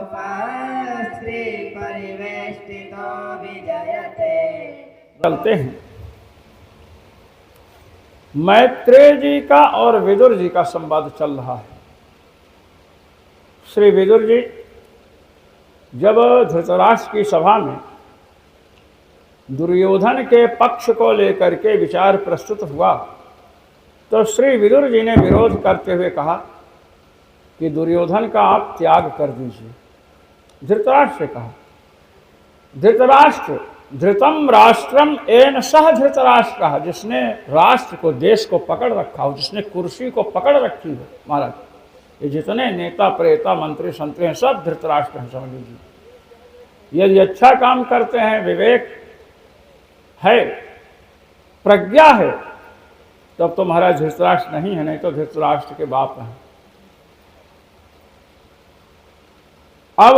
गोपास्त्री परिवेष्टितो विजयते। चलते हैं। मैत्रेय जी का और विदुर जी का संवाद चल रहा है। श्री विदुर जी जब धृतराष्ट्र की सभा में दुर्योधन के पक्ष को लेकर के विचार प्रस्तुत हुआ तो श्री विदुर जी ने विरोध करते हुए कहा कि दुर्योधन का आप त्याग कर दीजिए। धृतराष्ट्र से कहा, धृतराष्ट्र धृतम राष्ट्रम एन सह धृतराष्ट्र कहा, जिसने राष्ट्र को देश को पकड़ रखा हो, जिसने कुर्सी को पकड़ रखी हो। महाराज ये जितने नेता प्रेता मंत्री संतरी हैं सब धृतराष्ट्र हैं, समझ लीजिए। यदि अच्छा काम करते हैं, विवेक है, प्रज्ञा है, तब तो महाराज धृतराष्ट्र नहीं है, नहीं तो धृतराष्ट्र के बाप हैं। अब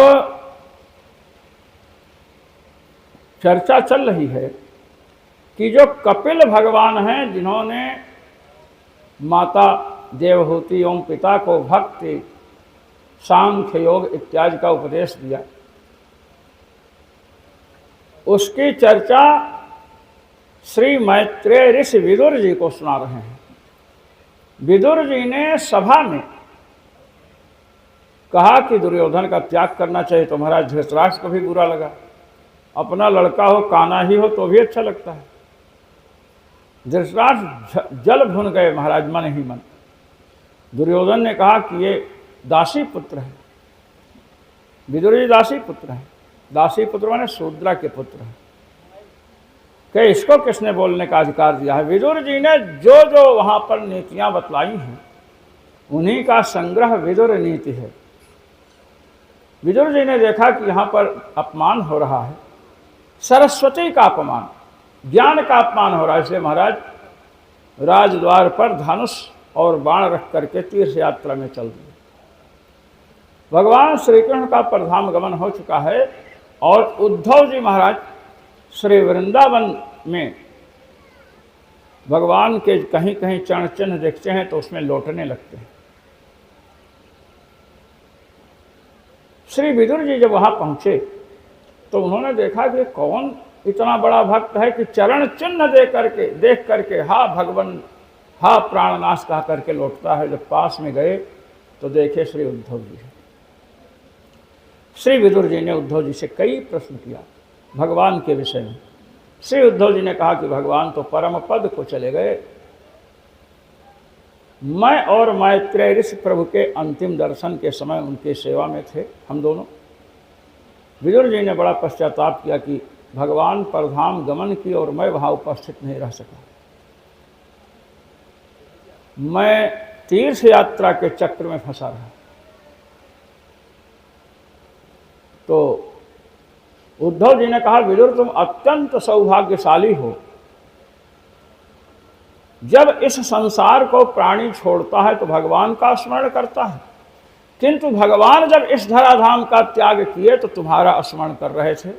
चर्चा चल रही है कि जो कपिल भगवान हैं, जिन्होंने माता देवहूति एवं पिता को भक्ति सांख्य योग इत्यादि का उपदेश दिया, उसकी चर्चा श्री मैत्रेय ऋषि विदुर जी को सुना रहे हैं। विदुर जी ने सभा में कहा कि दुर्योधन का त्याग करना चाहिए। तो महाराज धृतराष्ट्र को भी बुरा लगा। अपना लड़का हो, काना ही हो तो भी अच्छा लगता है। धृतराष्ट्र जल भुन गए महाराज मन ही मन। दुर्योधन ने कहा कि ये दासी पुत्र है। विदुर जी दासी पुत्र हैं। दासी पुत्र माने शूद्रा के पुत्र हैं। कि इसको किसने बोलने का अधिकार दिया है? विदुर जी ने जो जो वहाँ पर नीतियाँ बतलाई हैं उन्हीं का संग्रह विदुर नीति है। विदुर जी ने देखा कि यहाँ पर अपमान हो रहा है, सरस्वती का अपमान, ज्ञान का अपमान हो रहा है, इसलिए महाराज राजद्वार पर धनुष और बाण रख करके तीर्थ यात्रा में चल दिए। भगवान श्री कृष्ण का परधाम गमन हो चुका है और उद्धव जी महाराज श्री वृंदावन में भगवान के कहीं कहीं चरण चिन्ह देखते हैं तो उसमें लौटने लगते हैं। श्री विदुर जी जब वहाँ पहुँचे तो उन्होंने देखा कि कौन इतना बड़ा भक्त है कि चरण चिन्ह देख करके हा भगवान हा प्राणनाश कहा करके लौटता है। जब पास में गए तो देखे श्री उद्धव जी है। श्री विदुर जी ने उद्धव जी से कई प्रश्न किया भगवान के विषय में। श्री उद्धव जी ने कहा कि भगवान तो परम पद को चले गए। मैं और मैत्रेय ऋषि प्रभु के अंतिम दर्शन के समय उनकी सेवा में थे, हम दोनों। विदुर जी ने बड़ा पश्चाताप किया कि भगवान परधाम गमन की और मैं वहाँ उपस्थित नहीं रह सका। मैं तीर्थ यात्रा के चक्र में फंसा रहा। तो उद्धव जी ने कहा, विदुर तुम अत्यंत सौभाग्यशाली हो। जब इस संसार को प्राणी छोड़ता है तो भगवान का स्मरण करता है, किंतु भगवान जब इस धराधाम का त्याग किए तो तुम्हारा स्मरण कर रहे थे।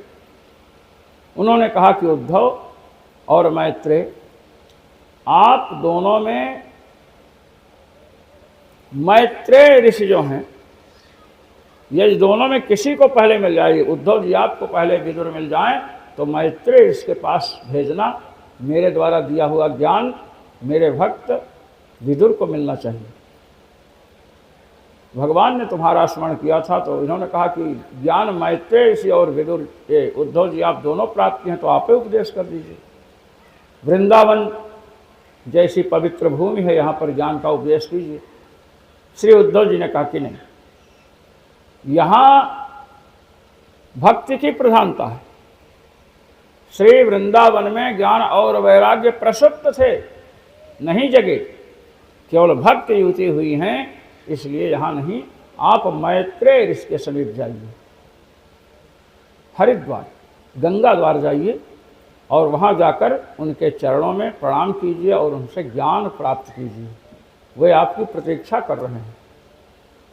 उन्होंने कहा कि उद्धव और मैत्रेय, आप दोनों में मैत्रेय ऋषि जो हैं, ये दोनों में किसी को पहले मिल जाएगी। उद्धव जी आपको पहले विदुर मिल जाएं तो मैत्रेय ऋषि के पास भेजना। मेरे द्वारा दिया हुआ ज्ञान मेरे भक्त विदुर को मिलना चाहिए। भगवान ने तुम्हारा स्मरण किया था। तो इन्होंने कहा कि ज्ञान मैत्रेय ऋषि और विदुर ये उद्धव जी आप दोनों प्राप्त हैं तो आप ही उपदेश कर दीजिए। वृंदावन जैसी पवित्र भूमि है, यहाँ पर ज्ञान का उपदेश कीजिए। श्री उद्धव जी ने कहा कि नहीं, यहाँ भक्ति की प्रधानता है। श्री वृंदावन में ज्ञान और वैराग्य प्रसुप्त थे, नहीं जगे, केवल भक्त युति हुई हैं, इसलिए यहाँ नहीं। आप मैत्रेय ऋषि के समीप जाइए, हरिद्वार गंगा द्वार जाइए और वहाँ जाकर उनके चरणों में प्रणाम कीजिए और उनसे ज्ञान प्राप्त कीजिए। वे आपकी प्रतीक्षा कर रहे हैं।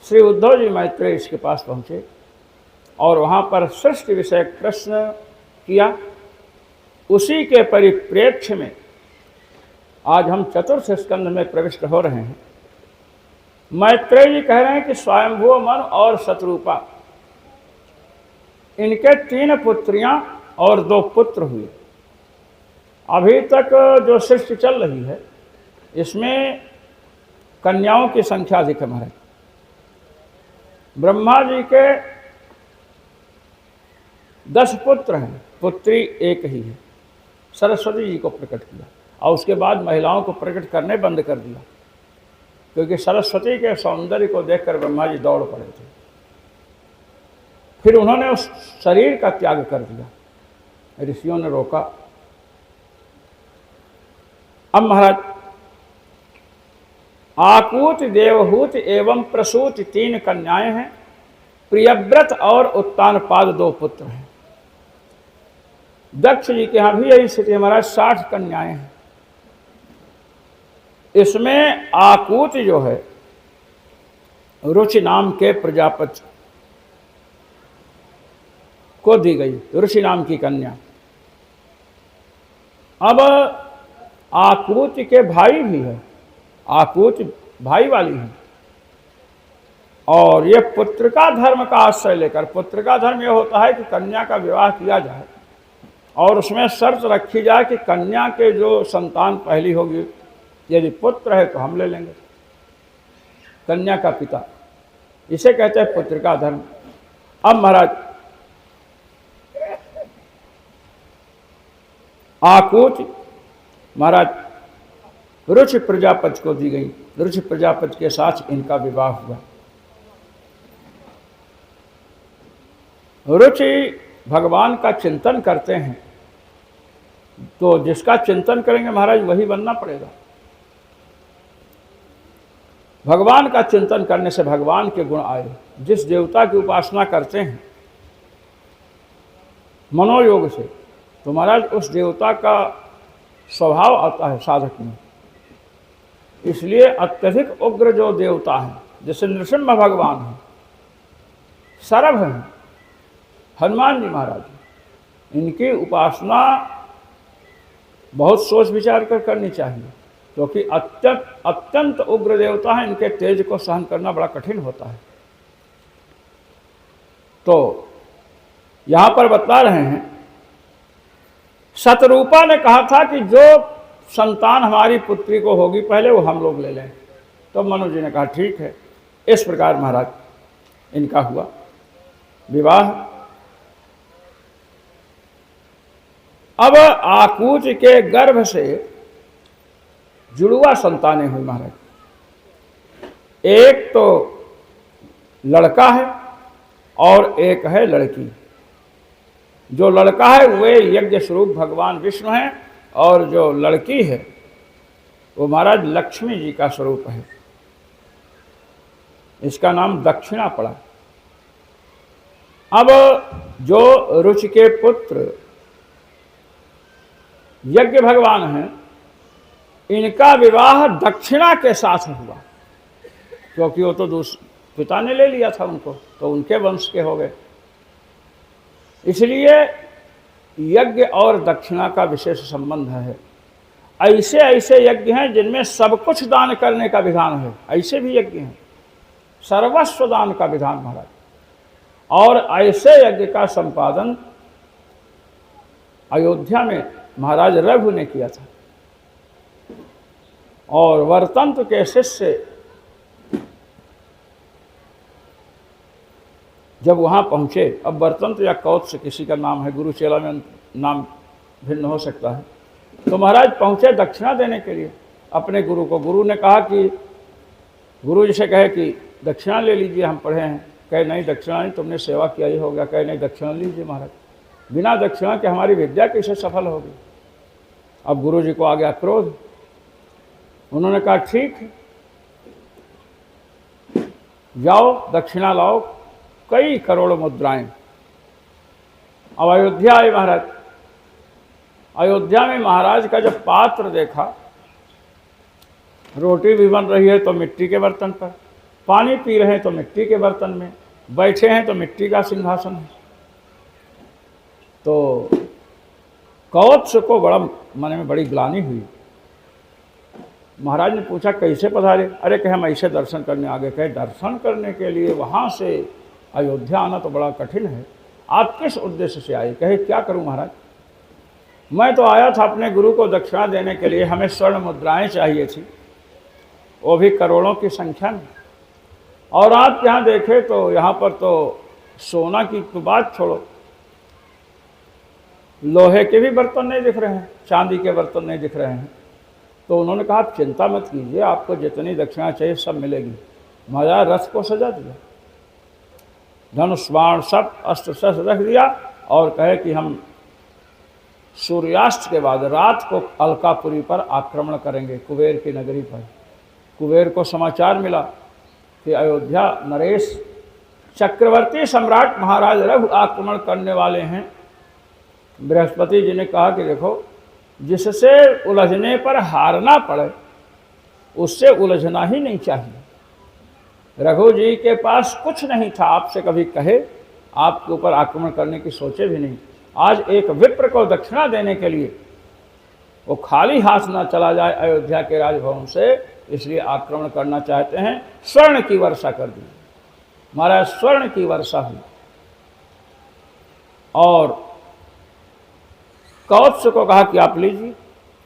श्री उद्धव जी मैत्रेय ऋषि के पास पहुँचे और वहाँ पर सृष्टि विषयक प्रश्न किया। उसी के परिप्रेक्ष्य में आज हम चतुर्थ स्कंध में प्रविष्ट हो रहे हैं। मैत्रेय जी कह रहे हैं कि स्वयंभू मन और शत्रुपा इनके 3 पुत्रियां और 2 पुत्र हुए। अभी तक जो सृष्टि चल रही है इसमें कन्याओं की संख्या अधिक है महाराज। ब्रह्मा जी के 10 पुत्र हैं, पुत्री एक ही है। सरस्वती जी को प्रकट किया और उसके बाद महिलाओं को प्रकट करने बंद कर दिया, क्योंकि सरस्वती के सौंदर्य को देखकर ब्रह्मा जी दौड़ पड़े थे। फिर उन्होंने उस शरीर का त्याग कर दिया, ऋषियों ने रोका। अब महाराज आकूत, देवहूत एवं प्रसूत 3 कन्याएं हैं। प्रियव्रत और उत्तानपाद 2 पुत्र हैं। दक्ष जी के यहाँ भी यही स्थिति है महाराज, 60 कन्याएं हैं। इसमें आकूत जो है रुचि नाम के प्रजापति को दी गई, ऋषि नाम की कन्या। अब आकूत के भाई भी है, आकूत भाई वाली है, और ये पुत्र का धर्म का आश्रय लेकर, पुत्र का धर्म यह होता है कि कन्या का विवाह किया जाए और उसमें शर्त रखी जाए कि कन्या के जो संतान पहली होगी, यदि पुत्र है तो हम ले लेंगे, कन्या का पिता, इसे कहते हैं पुत्र का धर्म। अब महाराज आकूत महाराज रुचि प्रजापति को दी गई। रुचि प्रजापति के साथ इनका विवाह हुआ। रुचि भगवान का चिंतन करते हैं, तो जिसका चिंतन करेंगे महाराज वही बनना पड़ेगा। भगवान का चिंतन करने से भगवान के गुण आए। जिस देवता की उपासना करते हैं मनोयोग से, तो महाराज उस देवता का स्वभाव आता है साधक में। इसलिए अत्यधिक उग्र जो देवता हैं, जैसे नृसिंह भगवान हैं, सरभ हैं, हनुमान जी महाराज, इनकी उपासना बहुत सोच विचार कर करनी चाहिए, क्योंकि अत्यंत उग्र देवता है। इनके तेज को सहन करना बड़ा कठिन होता है। तो यहाँ पर बता रहे हैं, शतरूपा ने कहा था कि जो संतान हमारी पुत्री को होगी पहले वो हम लोग ले लें। तो मनु जी ने कहा ठीक है। इस प्रकार महाराज इनका हुआ विवाह। अब आकूत के गर्भ से जुड़वा संतानें हुई महाराज। एक तो लड़का है और एक है लड़की। जो लड़का है वे यज्ञ स्वरूप भगवान विष्णु हैं, और जो लड़की है वो महाराज लक्ष्मी जी का स्वरूप है। इसका नाम दक्षिणा पड़ा। अब जो रुचि के पुत्र यज्ञ भगवान हैं, इनका विवाह दक्षिणा के साथ हुआ, क्योंकि वो तो पिता ने ले लिया था उनको, तो उनके वंश के हो गए। इसलिए यज्ञ और दक्षिणा का विशेष संबंध है। ऐसे ऐसे यज्ञ हैं जिनमें सब कुछ दान करने का विधान है, ऐसे भी यज्ञ हैं, सर्वस्व दान का विधान महाराज। और ऐसे यज्ञ का संपादन अयोध्या में महाराज रघु ने किया था, और वर्तंत के शिष्य जब वहाँ पहुँचे, अब वर्तंत या कौत्स किसी का नाम है, गुरु चेला में नाम भिन्न हो सकता है, तो महाराज पहुँचे दक्षिणा देने के लिए अपने गुरु को। गुरु ने कहा कि गुरु जी से कहे कि दक्षिणा ले लीजिए, हम पढ़े हैं। कहे नहीं दक्षिणा नहीं, तुमने सेवा किया ही होगा। कहे नहीं दक्षिणा लीजिए महाराज, बिना दक्षिणा के हमारी विद्या कैसे सफल होगी। अब गुरु जी को आ गया क्रोध। उन्होंने कहा ठीक है, जाओ दक्षिणा लाओ, कई करोड़ मुद्राएं। अब अयोध्या आए महाराज। अयोध्या में महाराज का जब पात्र देखा, रोटी भी बन रही है तो मिट्टी के बर्तन पर, पानी पी रहे हैं तो मिट्टी के बर्तन में, बैठे हैं तो मिट्टी का सिंहासन है, तो कौत्स को बड़ा मन में बड़ी ग्लानि हुई। महाराज ने पूछा कैसे पधारे? अरे कहे हम ऐसे दर्शन करने आ गए। कहे दर्शन करने के लिए वहाँ से अयोध्या आना तो बड़ा कठिन है, आप किस उद्देश्य से आए? कहे क्या करूं महाराज, मैं तो आया था अपने गुरु को दक्षिणा देने के लिए, हमें स्वर्ण मुद्राएं चाहिए थी, वो भी करोड़ों की संख्या में। और आप यहाँ देखें तो यहाँ पर तो सोना की तो बात छोड़ो, लोहे के भी बर्तन नहीं दिख रहे हैं, चांदी के बर्तन नहीं दिख रहे हैं। तो उन्होंने कहा आप चिंता मत कीजिए, आपको जितनी दक्षिणा चाहिए सब मिलेगी। महाराज रथ को सजा दिया, धनुष बाण सब अस्त्र शस्त्र रख दिया और कहे कि हम सूर्यास्त के बाद रात को अलकापुरी पर आक्रमण करेंगे, कुबेर की नगरी पर। कुबेर को समाचार मिला कि अयोध्या नरेश चक्रवर्ती सम्राट महाराज रघु आक्रमण करने वाले हैं। बृहस्पति जी ने कहा कि देखो, जिससे उलझने पर हारना पड़े उससे उलझना ही नहीं चाहिए। रघु जी के पास कुछ नहीं था, आपसे कभी कहे आपके ऊपर आक्रमण करने की सोचे भी नहीं। आज एक विप्र को दक्षिणा देने के लिए वो खाली हाथ ना चला जाए अयोध्या के राजभवन से, इसलिए आक्रमण करना चाहते हैं। स्वर्ण की वर्षा कर दी महाराज, स्वर्ण की वर्षा हुई। और कौत्स को कहा कि आप लीजिए,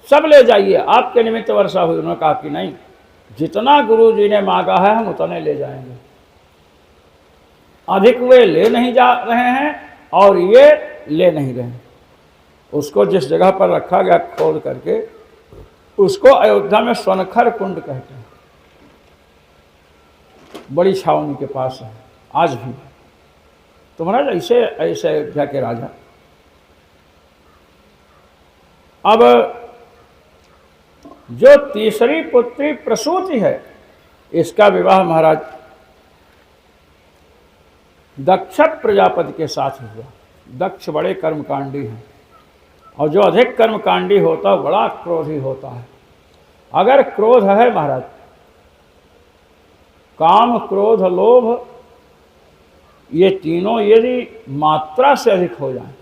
सब ले जाइए, आपके निमित्त वर्षा हुई। उन्होंने कहा कि नहीं, जितना गुरु जी ने मांगा है हम उतने ले जाएंगे, अधिक वे ले नहीं जा रहे हैं और ये ले नहीं रहे हैं। उसको जिस जगह पर रखा गया खोद करके, उसको अयोध्या में स्वनखर कुंड कहते हैं, बड़ी छावनी के पास है आज भी। तो महाराज ऐसे ऐसे अयोध्या के राजा। अब जो तीसरी पुत्री प्रसूति है, इसका विवाह महाराज दक्ष प्रजापति के साथ हुआ। दक्ष बड़े कर्मकांडी हैं और जो अधिक कर्मकांडी होता है बड़ा क्रोधी होता है। अगर क्रोध है महाराज, काम क्रोध लोभ, ये तीनों यदि मात्रा से अधिक हो जाए,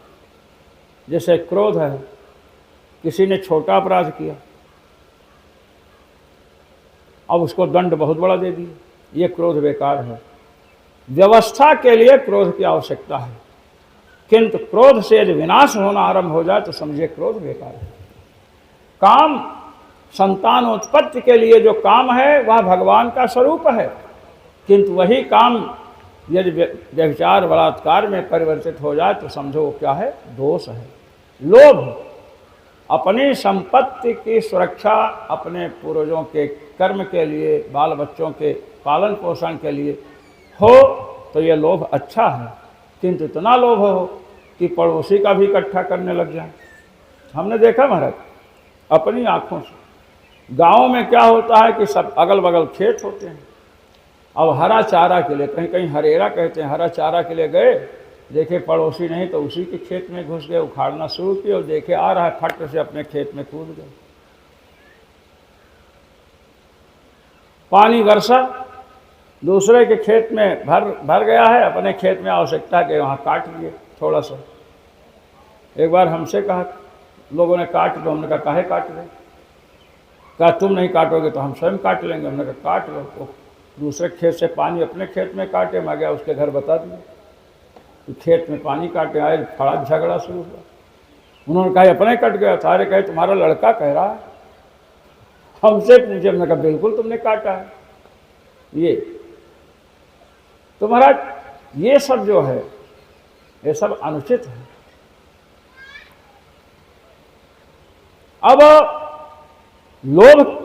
जैसे क्रोध है, किसी ने छोटा अपराध किया, अब उसको दंड बहुत बड़ा दे दिया, ये क्रोध बेकार है। व्यवस्था के लिए क्रोध की आवश्यकता है, किंतु क्रोध से यदि विनाश होना आरंभ हो जाए तो समझिए क्रोध बेकार है। काम संतानोत्पत्ति के लिए जो काम है वह भगवान का स्वरूप है, किंतु वही काम यदि व्यभिचार बलात्कार में परिवर्तित हो जाए तो समझो वो क्या है, दोष है। लोभ अपनी संपत्ति की सुरक्षा, अपने पूर्वजों के कर्म के लिए, बाल बच्चों के पालन पोषण के लिए हो तो ये लोभ अच्छा है, किंतु इतना लोभ हो कि पड़ोसी का भी इकट्ठा करने लग जाए। हमने देखा महाराज अपनी आंखों से, गाँव में क्या होता है कि सब अगल बगल खेत होते हैं। अब हरा चारा के लिए, कहीं कहीं हरेरा कहते हैं, हरा चारा के लिए गए, देखे पड़ोसी नहीं तो उसी के खेत में घुस गए, उखाड़ना शुरू किया और देखे आ रहा है, फट से अपने खेत में कूद गए। पानी वर्षा दूसरे के खेत में भर गया है, अपने खेत में आवश्यकता के वहाँ काट लिए थोड़ा सा। एक बार हमसे कहा, लोगों ने काट दो, हमने कहा काहे काट रहे? कहा तुम नहीं काटोगे तो हम स्वयं काट लेंगे। हमने कहा काट लो। तो दूसरे खेत से पानी अपने खेत में काटे, मैं गया उसके घर बता दिया तो खेत में पानी काटे आए, बड़ा झगड़ा शुरू हुआ। उन्होंने कहा अपने कट गया, सारे कहे तुम्हारा लड़का कह रहा है, हमसे पूछे। हमने कहा बिल्कुल तुमने काटा है। ये तो महाराज ये सब जो है ये सब अनुचित है। अब लोभ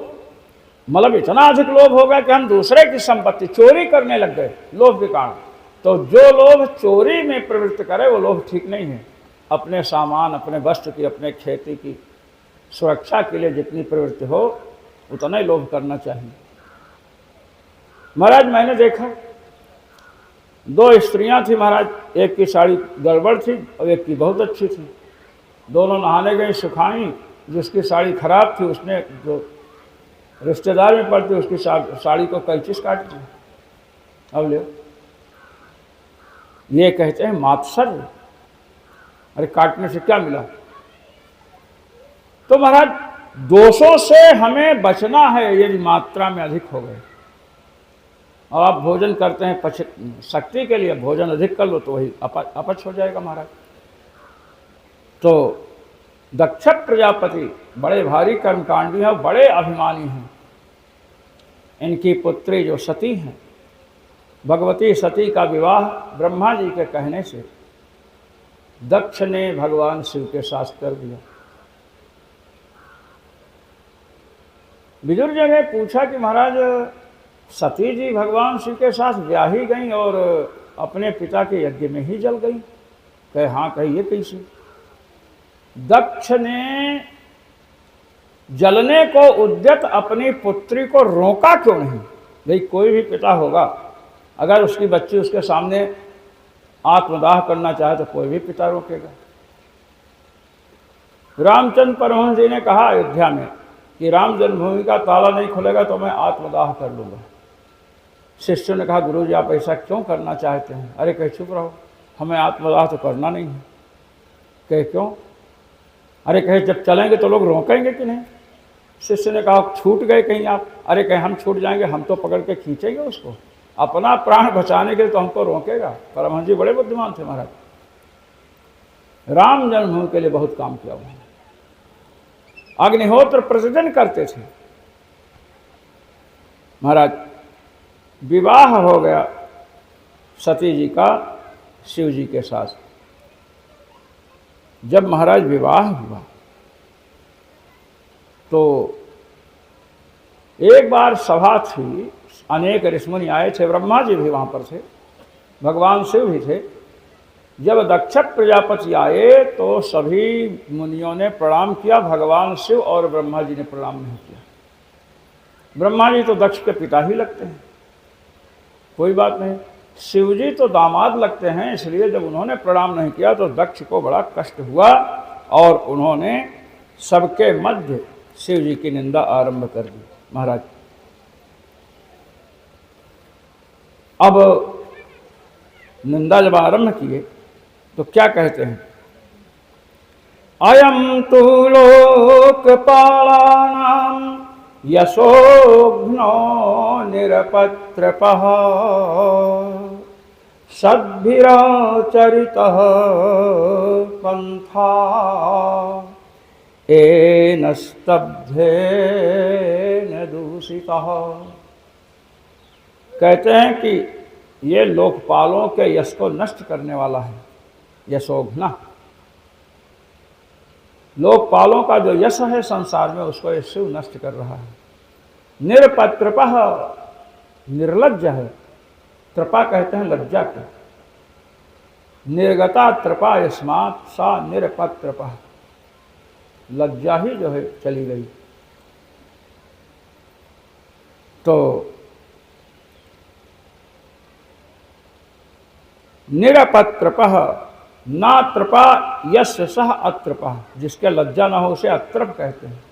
मतलब इतना अधिक लोभ हो गया कि हम दूसरे की संपत्ति चोरी करने लग गए लोभ के कारण। तो जो लोभ चोरी में प्रवृत्त करे वो लोभ ठीक नहीं है। अपने सामान, अपने वस्त्र की, अपने खेती की सुरक्षा के लिए जितनी प्रवृत्ति हो उतना ही लोभ करना चाहिए। महाराज मैंने देखा दो स्त्रियां थी महाराज, एक की साड़ी गड़बड़ थी और एक की बहुत अच्छी थी। दोनों नहाने गई, सुखाई। जिसकी साड़ी खराब थी उसने जो रिश्तेदार में पड़ती उसकी साड़ी को कैंची काट दी। अब ले, ये कहते हैं मात्सर्य। अरे काटने से क्या मिला? तो महाराज दोषों से हमें बचना है यदि मात्रा में अधिक हो गए। और आप भोजन करते हैं पच शक्ति के लिए, भोजन अधिक कर लो तो वही अपच हो जाएगा महाराज। तो दक्ष प्रजापति बड़े भारी कर्मकांडी हैं, बड़े अभिमानी हैं। इनकी पुत्री जो सती हैं, भगवती सती का विवाह ब्रह्मा जी के कहने से दक्ष ने भगवान शिव के साथ कर दिया। विदुर जी ने पूछा कि महाराज सती जी भगवान शिव के साथ ब्याही गई और अपने पिता के यज्ञ में ही जल गई। कहे हाँ, कहिए कैसे? दक्ष ने जलने को उद्यत अपनी पुत्री को रोका क्यों नहीं? भाई कोई भी पिता होगा, अगर उसकी बच्ची उसके सामने आत्मदाह करना चाहे तो कोई भी पिता रोकेगा। रामचंद्र परमहंस जी ने कहा अयोध्या में कि राम जन्मभूमि का ताला नहीं खुलेगा तो मैं आत्मदाह कर लूँगा। शिष्यों ने कहा गुरु जी आप ऐसा क्यों करना चाहते हैं? अरे कहे चुप रहो, हमें आत्मदाह तो करना नहीं है। कहे क्यों? अरे कहे जब चलेंगे तो लोग रोकेंगे कि नहीं? शिष्य ने कहा छूट गए कहीं आप? अरे कहे हम छूट जाएंगे, हम तो पकड़ के खींचेंगे उसको, अपना प्राण बचाने के लिए तो हमको रोकेगा। परमहंस जी बड़े बुद्धिमान थे महाराज, राम जन्मभूमि के लिए बहुत काम किया उन्होंने। अग्निहोत्र प्रतिदिन करते थे महाराज। विवाह हो गया सती जी का शिव जी के साथ। जब महाराज विवाह हुआ तो एक बार सभा थी, अनेक ऋषिमुनि आए थे, ब्रह्मा जी भी वहाँ पर थे, भगवान शिव भी थे। जब दक्ष प्रजापति आए तो सभी मुनियों ने प्रणाम किया, भगवान शिव और ब्रह्मा जी ने प्रणाम नहीं किया। ब्रह्मा जी तो दक्ष के पिता ही लगते हैं, कोई बात नहीं, शिव जी तो दामाद लगते हैं, इसलिए जब उन्होंने प्रणाम नहीं किया तो दक्ष को बड़ा कष्ट हुआ और उन्होंने सबके मध्य शिव जी की निंदा आरंभ कर दी महाराज। अब निंदा जब आरंभ किए तो क्या कहते हैं? अयम तु लोकपालानां यशोघ्नो निरपत्रपः सद्भिराचरितः पंथा येन स्तब्धेन दूषितः। कहते हैं कि ये लोकपालों के यश को नष्ट करने वाला है, यशोघ्ना। लोकपालों का जो यश है संसार में उसको ये शिव नष्ट कर रहा है। निरपत्रपः, निर्लज्ज है। त्रपा कहते हैं लज्जा को। निर्गता त्रपा यस्मात् सा निरपत्रपः, लज्जा ही जो है चली गई। तो निरपत्रपः ना त्रपा यस्य सह अत्रपः, जिसके लज्जा न हो उसे अत्रप कहते हैं।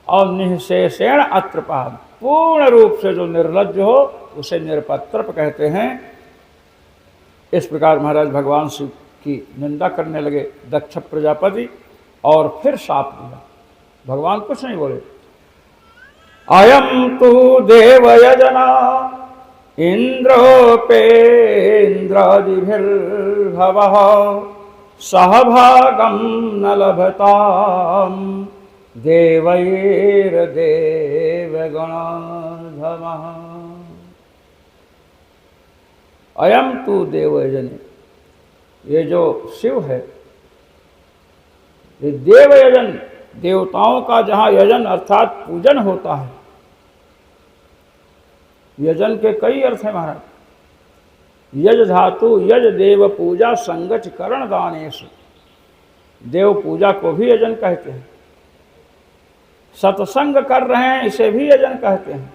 और निःशेषेण अत्रपः, पूर्ण रूप से जो निर्लज्ज हो उसे निरपत्रप कहते हैं। इस प्रकार महाराज भगवान शिव की निंदा करने लगे दक्ष प्रजापति और फिर शाप दिया। भगवान कुछ नहीं बोले। अयम तु देवयजना इंद्रोपेन्द्रादिभिर्भवः सहभागं न लभताम देवैर्देवगणाधमः। अयम तु देवयजन, ये जो शिव है ये देवयजन, देवताओं का जहाँ यजन अर्थात पूजन होता है। यजन के कई अर्थ हैं महाराज। यज धातु यज देव पूजा संगच करण दानेषु, देव पूजा को भी यजन कहते हैं। सत्संग कर रहे हैं इसे भी यजन कहते हैं,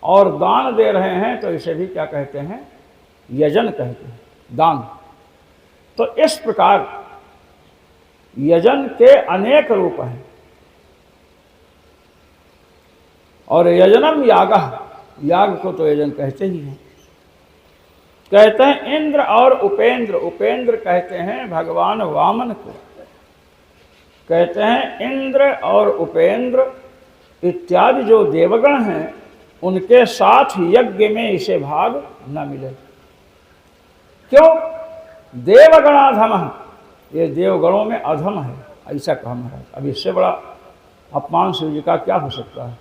और दान दे रहे हैं तो इसे भी क्या कहते हैं? यजन कहते हैं, दान। तो इस प्रकार यजन के अनेक रूप हैं। और यजनम यागः, याग को तो यजन कहते ही हैं। कहते हैं इंद्र और उपेंद्र, उपेंद्र कहते हैं भगवान वामन को। कहते हैं इंद्र और उपेंद्र इत्यादि जो देवगण हैं उनके साथ यज्ञ में इसे भाग न मिले। क्यों? देवगणाधम, ये देवगणों में अधम है, ऐसा कहा महाराज। अब इससे बड़ा अपमान शिव जी का क्या हो सकता है।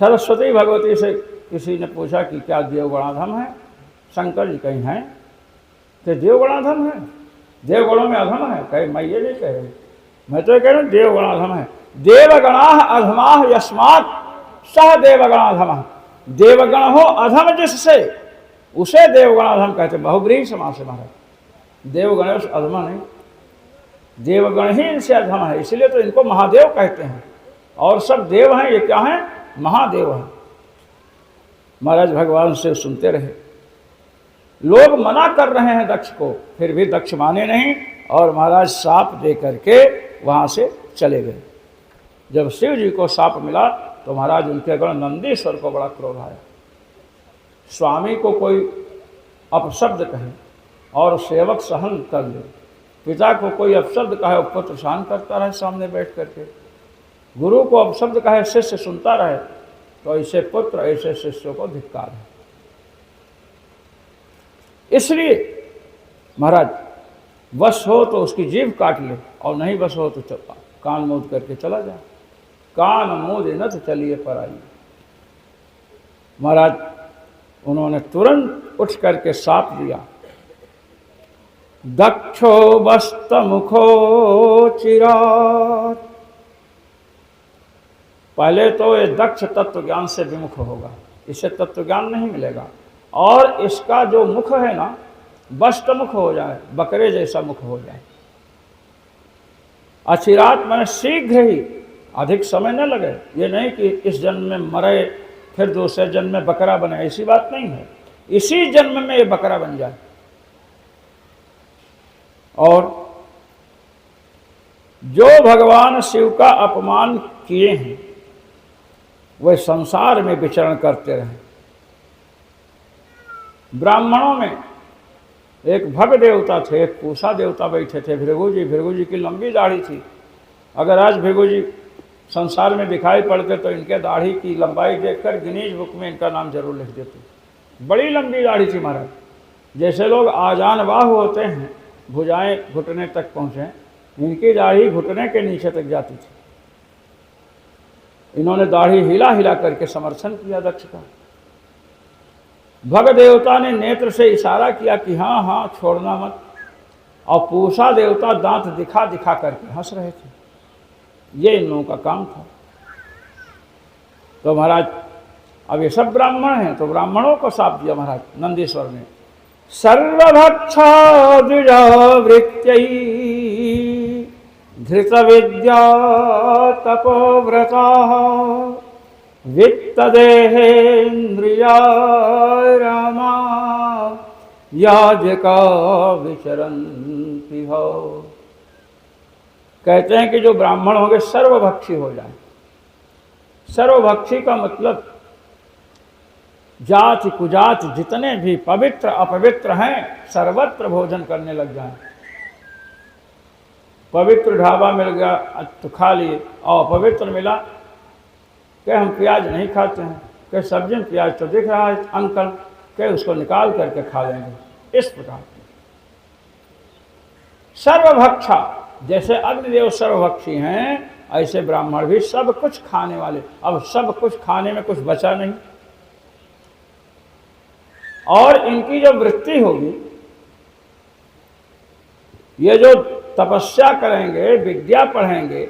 सरस्वती भगवती से किसी ने पूछा कि क्या देवगणाधम है? शंकर जी कहीं हैं तो देवगणाधम है, देवगणों में अधम है? कहे मैं ये नहीं कह रही, मैं तो ये कह रहा हूँ देवगणाधम है। देवगणाः अधमाः यस्मात् सह देवगणाधम, देवगण हो अधम जिससे उसे देवगणाधम कहते। बहुब्रीहि समास है महाराज। देवगण से अधम नहीं, देवगण ही इनसे अधम है, इसलिए तो इनको महादेव कहते हैं। और सब देव हैं, ये क्या हैं? महादेव हैं। महाराज भगवान से सुनते रहे। लोग मना कर रहे हैं दक्ष को, फिर भी दक्ष माने नहीं और महाराज साप दे करके वहाँ से चले गए। जब शिव जी को साप मिला तो महाराज उनके गण नंदीश्वर को बड़ा क्रोध आया। स्वामी को कोई अपशब्द कहे और सेवक सहन कर ले, पिता को कोई अपशब्द कहे पुत्र सहन करता रहे सामने बैठ करके, गुरु को अपशब्द कहे शिष्य सुनता रहे, तो ऐसे पुत्र ऐसे शिष्यों को धिक्कार है। इसलिए महाराज वश हो तो उसकी जीभ काट ले और नहीं वश हो तो कान मूंद करके चला जाए। कान मूंद न तो चलिए पर आइए। महाराज उन्होंने तुरंत उठ करके साप दिया। दक्षो वस्त मुखो चिरात। पहले तो ये दक्ष तत्व ज्ञान से विमुख होगा, इसे तत्व ज्ञान नहीं मिलेगा। और इसका जो मुख है ना, वस्त मुख हो जाए, बकरे जैसा मुख हो जाए। अचिरात मैंने शीघ्र ही, अधिक समय न लगे। ये नहीं कि इस जन्म में मरे फिर दूसरे जन्म में बकरा बने, ऐसी बात नहीं है। इसी जन्म में ये बकरा बन जाए। और जो भगवान शिव का अपमान किए हैं वह संसार में विचरण करते रहे। ब्राह्मणों में एक भग देवता थे, एक पूषा देवता बैठे थे, भृगु जी। भृगु जी की लंबी दाढ़ी थी। अगर आज भृगु जी संसार में दिखाई पड़ते तो इनके दाढ़ी की लंबाई देखकर गिनीज बुक में इनका नाम जरूर लिख देते। बड़ी लंबी दाढ़ी थी महाराज। जैसे लोग आजान बाहु होते हैं, भुजाएं घुटने तक पहुँचे, इनकी दाढ़ी घुटने के नीचे तक जाती थी। इन्होंने दाढ़ी हिला हिला करके समर्थन किया दक्ष का। भग देवता ने नेत्र से इशारा किया कि हाँ हाँ छोड़ना मत, और पूषा देवता दांत दिखा दिखा करके हंस रहे थे। ये इन लोगों का काम था। तो महाराज अब ये सब ब्राह्मण हैं, तो ब्राह्मणों को शाप दिया महाराज नंदीश्वर ने। सर्वभक्षा द्विजावृत्यै धृत विद्या तपोव्रता वित्तदेहेन्द्रिया रामा याजका विचरन्ति हो। कहते हैं कि जो ब्राह्मण होंगे सर्वभक्षी हो जाए। सर्वभक्षी का मतलब जाति कुजाति जितने भी पवित्र अपवित्र हैं सर्वत्र भोजन करने लग जाएं। पवित्र ढाबा मिल गया तो खा लिए, और अपवित्र मिला कि हम प्याज नहीं खाते हैं, कि सब्जी में प्याज तो दिख रहा है अंकल, कि उसको निकाल करके खा लेंगे। इस प्रकार सर्वभक्षा, जैसे अग्निदेव सर्वभक्षी हैं ऐसे ब्राह्मण भी सब कुछ खाने वाले। अब सब कुछ खाने में कुछ बचा नहीं। और इनकी जो वृत्ति होगी, ये जो तपस्या करेंगे, विद्या पढ़ेंगे,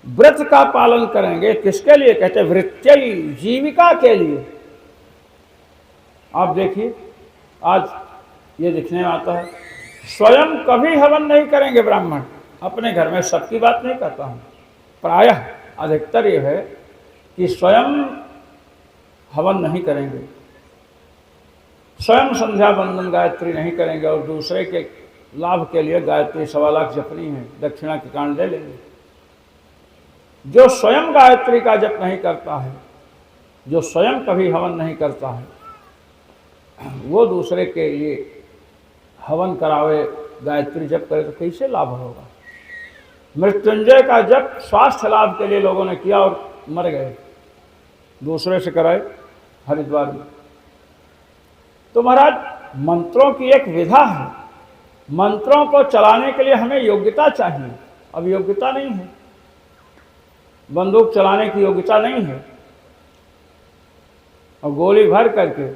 व्रत का पालन करेंगे, किसके लिए कहते हैं? वृत्ति, जीविका के लिए। आप देखिए आज ये दिखने में आता है, स्वयं कभी हवन नहीं करेंगे ब्राह्मण। अपने घर में सबकी बात नहीं करता हूँ, प्रायः अधिकतर ये है कि स्वयं हवन नहीं करेंगे, स्वयं संध्या बंदन गायत्री नहीं करेंगे, और दूसरे के लाभ के लिए गायत्री 1.25 लाख जपनी है, दक्षिणा के कारण ले लेंगे। जो स्वयं गायत्री का जप नहीं करता है, जो स्वयं कभी हवन नहीं करता है, वो दूसरे के लिए हवन करावे, गायत्री जप करे तो कैसे लाभ होगा? मृत्युंजय का जप स्वास्थ्य लाभ के लिए लोगों ने किया और मर गए। दूसरे से कराए हरिद्वार में। तो महाराज मंत्रों की एक विधा है, मंत्रों को चलाने के लिए हमें योग्यता चाहिए। अब योग्यता नहीं है, बंदूक चलाने की योग्यता नहीं है, और गोली भर करके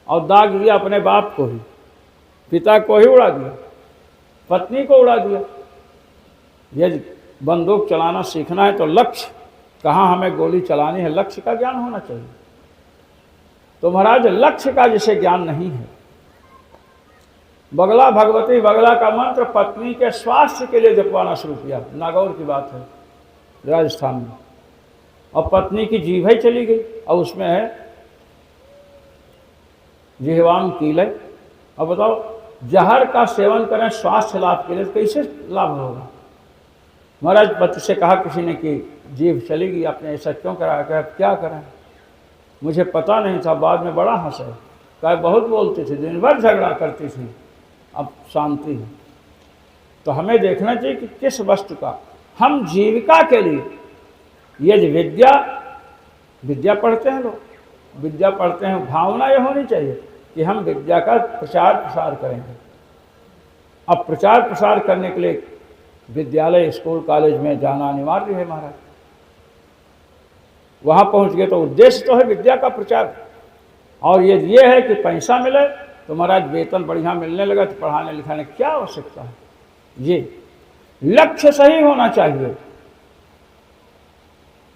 और दाग दिया अपने बाप को ही, पिता को ही उड़ा दिया, पत्नी को उड़ा दिया। यदि बंदूक चलाना सीखना है तो लक्ष्य कहाँ हमें गोली चलानी है, लक्ष्य का ज्ञान होना चाहिए। तो महाराज लक्ष्य का जिसे ज्ञान नहीं है, बगला भगवती बगला का मंत्र पत्नी के स्वास्थ्य के लिए जपवाना शुरू किया। नागौर की बात है, राजस्थान में, और पत्नी की जीभ ही चली गई, और उसमें है जिह्वाम कीलय। अब बताओ, जहर का सेवन करें स्वास्थ्य लाभ के लिए, कैसे लाभ होगा? महाराज पति से कहा किसी ने कि जीभ चली गई, आपने ऐसा क्यों करा? कहा क्या करें, मुझे पता नहीं था, बाद में बड़ा हंसे। कहा बहुत बोलती थी, दिन भर झगड़ा करती थी, अब शांति है। तो हमें देखना चाहिए कि किस वस्तु का हम जीविका के लिए, यदि विद्या पढ़ते हैं लोग, विद्या पढ़ते हैं, भावना ये होनी चाहिए कि हम विद्या का प्रचार प्रसार करेंगे। अब प्रचार प्रसार करने के लिए विद्यालय स्कूल कॉलेज में जाना अनिवार्य है महाराज। वहाँ पहुँच गए तो उद्देश्य तो है विद्या का प्रचार, और ये है कि पैसा मिले तो महाराज वेतन बढ़िया मिलने लगा तो पढ़ाने लिखाने क्या आवश्यकता है। ये लक्ष्य सही होना चाहिए।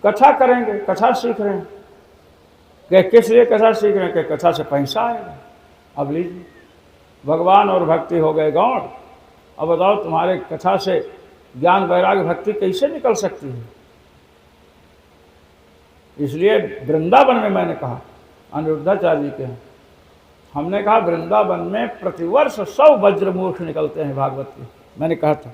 कथा करेंगे, कथा सीख रहे हैं, कि किस लिए कथा सीख रहे हैं? कि कथा से पैसा आएगा। अब लीजिए, भगवान और भक्ति हो गए गौण। अब बताओ तुम्हारे कथा से ज्ञान वैराग्य भक्ति कैसे निकल सकती है? इसलिए वृंदावन में मैंने कहा, अनिरुद्धाचार्य जी के हैं, हमने कहा वृंदावन में प्रतिवर्ष 100 वज्रमूर्ख निकलते हैं भागवत के। मैंने कहा था,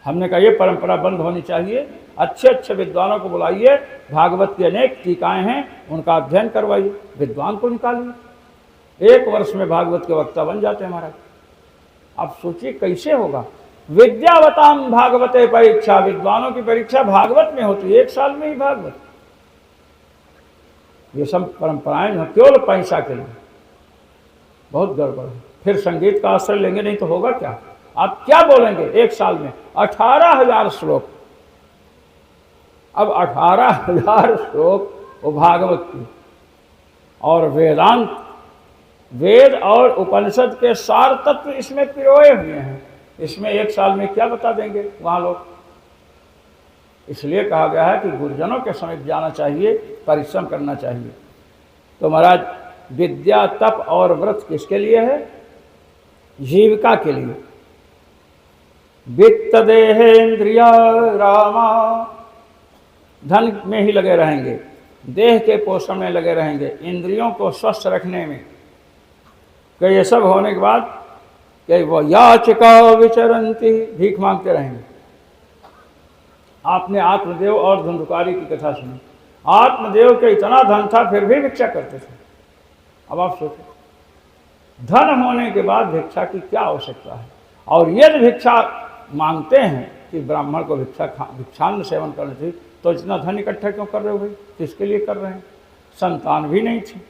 हमने कहा ये परंपरा बंद होनी चाहिए, अच्छे अच्छे विद्वानों को बुलाइए, भागवत की अनेक टीकाएं हैं उनका अध्ययन करवाइए, विद्वान को निकालिए, 1 वर्ष में भागवत के वक्ता बन जाते हैं महाराज। आप सोचिए कैसे होगा। विद्यावताम भागवते परीक्षा, विद्वानों की परीक्षा भागवत में होती है, 1 साल में ही भागवत। ये सब परंपराएं जो केवल पैसा के लिए, बहुत गड़बड़ है। फिर संगीत का आश्रय लेंगे नहीं तो होगा क्या? आप क्या बोलेंगे 1 साल में? 18,000 श्लोक। अब 18,000 श्लोक वो भागवत की, और वेदांत, वेद और उपनिषद के सार तत्व इसमें पिरोए हुए हैं। इसमें 1 साल में क्या बता देंगे वहाँ लोग? इसलिए कहा गया है कि गुरुजनों के समीप जाना चाहिए, परिश्रम करना चाहिए। तो महाराज विद्या तप और व्रत किसके लिए है? जीविका के लिए। वित्त देहेन्द्रिया रामा, धन में ही लगे रहेंगे, देह के पोषण में लगे रहेंगे, इंद्रियों को स्वस्थ रखने में। कि ये सब होने के बाद कि वो याचिका विचरंती, भीख मांगते रहेंगे। आपने आत्मदेव और धुंधुकारी की कथा सुनी। आत्मदेव के इतना धन था फिर भी भिक्षा करते थे। अब आप सोचो, धन होने के बाद भिक्षा की क्या आवश्यकता है? और यदि भिक्षा मांगते हैं कि ब्राह्मण को भिक्षान्न सेवन करना चाहिए, तो इतना धन इकट्ठा क्यों कर रहे हो भाई? किसके लिए कर रहे हैं? संतान भी नहीं थी,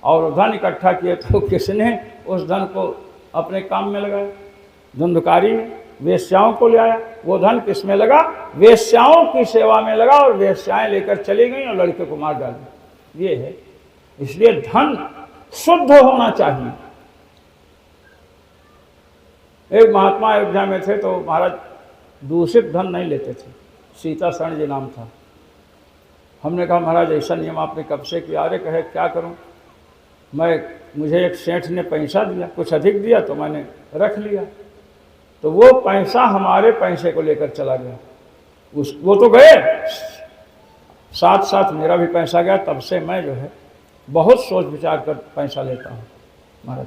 और धन इकट्ठा किए तो किसने उस धन को अपने काम में लगाया? धुंधकारी वेश्याओं को ले आया, वो धन किस में लगा? वेश्याओं की सेवा में लगा, और वेश्याएं लेकर चली गई और लड़के को मार डाली। ये है। इसलिए धन शुद्ध होना चाहिए। एक महात्मा अयोध्या में थे, तो महाराज दूषित धन नहीं लेते थे। सीता शरण जी नाम था। हमने कहा महाराज ऐसा नियम आपने कब से किया? अरे कहे क्या करूं, मुझे एक सेठ ने पैसा दिया, कुछ अधिक दिया तो मैंने रख लिया, तो वो पैसा हमारे पैसे को लेकर चला गया। वो तो गए, साथ साथ मेरा भी पैसा गया। तब से मैं जो है बहुत सोच विचार कर पैसा लेता हूँ महाराज।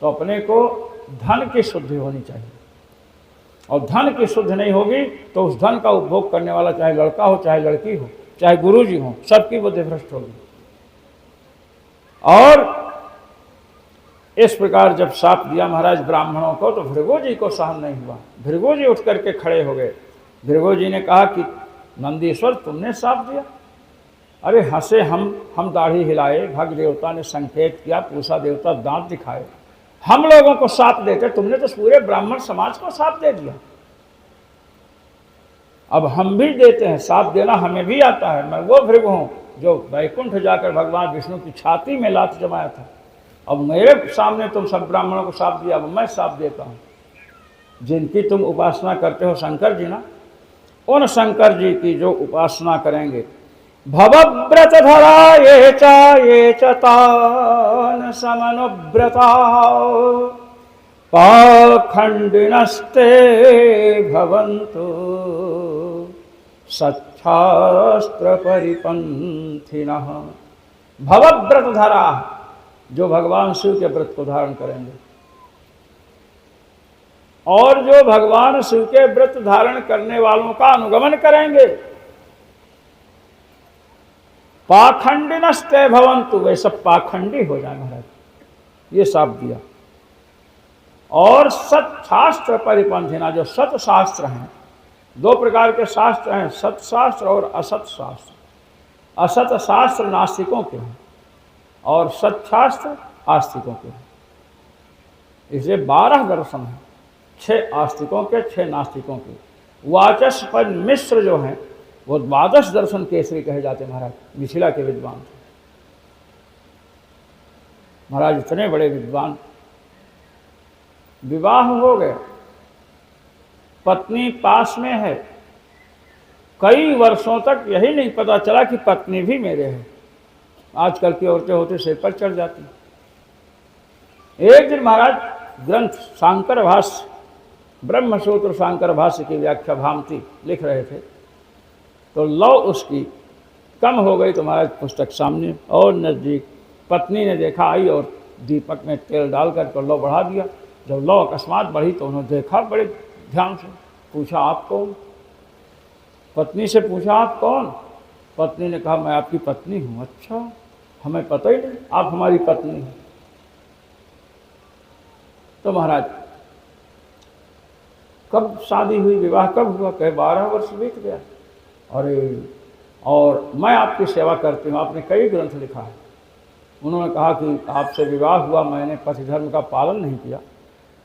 तो अपने को धन की शुद्धि होनी चाहिए, और धन की शुद्धि नहीं होगी तो उस धन का उपभोग करने वाला चाहे लड़का हो चाहे लड़की हो चाहे गुरु जी हो, सबकी बुद्धि भ्रष्ट होगी। और इस प्रकार जब साप दिया महाराज ब्राह्मणों को, तो भृगु जी को सहन नहीं हुआ। भृगु जी उठ करके खड़े हो गए। भृगु जी ने कहा कि नंदीश्वर तुमने साप दिया? अरे हंसे हम दाढ़ी हिलाए, भग देवता ने संकेत किया, पूषा देवता दांत दिखाए, हम लोगों को साथ देते, तुमने तो पूरे ब्राह्मण समाज को साथ दे दिया। अब हम भी देते हैं, साथ देना हमें भी आता है। मैं वो भृगु हूं जो वैकुंठ जाकर भगवान विष्णु की छाती में लात जमाया था। अब मेरे सामने तुम सब ब्राह्मणों को साथ दिया, अब मैं साथ देता हूं। जिनकी तुम उपासना करते हो शंकर जी ना, उन शंकर जी की जो उपासना करेंगे, भवव्रत धरा ये च तान समनुव्रता पाखंडिनस्ते भवन्तु सच्छास्त्र परिपंथिनः। भवव्रत धरा, जो भगवान शिव के व्रत को धारण करेंगे, और जो भगवान शिव के व्रत धारण करने वालों का अनुगमन करेंगे, पाखंडिनस्ते भवन्तु, वे सब पाखंडी हो जाए महाराज, ये साफ दिया। और सत्शास्त्र परिपंथिना, जो सत शास्त्र हैं, दो प्रकार के शास्त्र हैं, सत्शास्त्र और असत शास्त्र। असत शास्त्र नास्तिकों के हैं और सत्शास्त्र आस्तिकों के हैं। इसे 12 दर्शन हैं, 6 आस्तिकों के, 6 नास्तिकों के। वाचस्पति मिश्र जो हैं वो 12 दर्शन केसरी कहे जाते महाराज, मिथिला के विद्वान थे महाराज, इतने बड़े विद्वान। विवाह हो गया, पत्नी पास में है, कई वर्षों तक यही नहीं पता चला कि पत्नी भी मेरे है। आजकल की औरतें होते सिर पर चढ़ जाती। एक दिन महाराज ग्रंथ शांकर भाष्य, ब्रह्मसूत्र शांकर भाष्य की व्याख्या भामती लिख रहे थे, तो लौ उसकी कम हो गई तो महाराज पुस्तक सामने और नज़दीक, पत्नी ने देखा, आई और दीपक में तेल डाल कर लौ बढ़ा दिया। जब लौ अकस्मात बढ़ी तो उन्होंने देखा बड़े ध्यान से, पूछा आप कौन? पत्नी से पूछा आप कौन? पत्नी ने कहा मैं आपकी पत्नी हूँ। अच्छा, हमें पता ही नहीं आप हमारी पत्नी हैं। तो महाराज कब शादी हुई, विवाह कब हुआ? कहे 12 वर्ष बीत गया। अरे, और मैं आपकी सेवा करती हूँ, आपने कई ग्रंथ लिखा है। उन्होंने कहा कि आपसे विवाह हुआ, मैंने पति धर्म का पालन नहीं किया।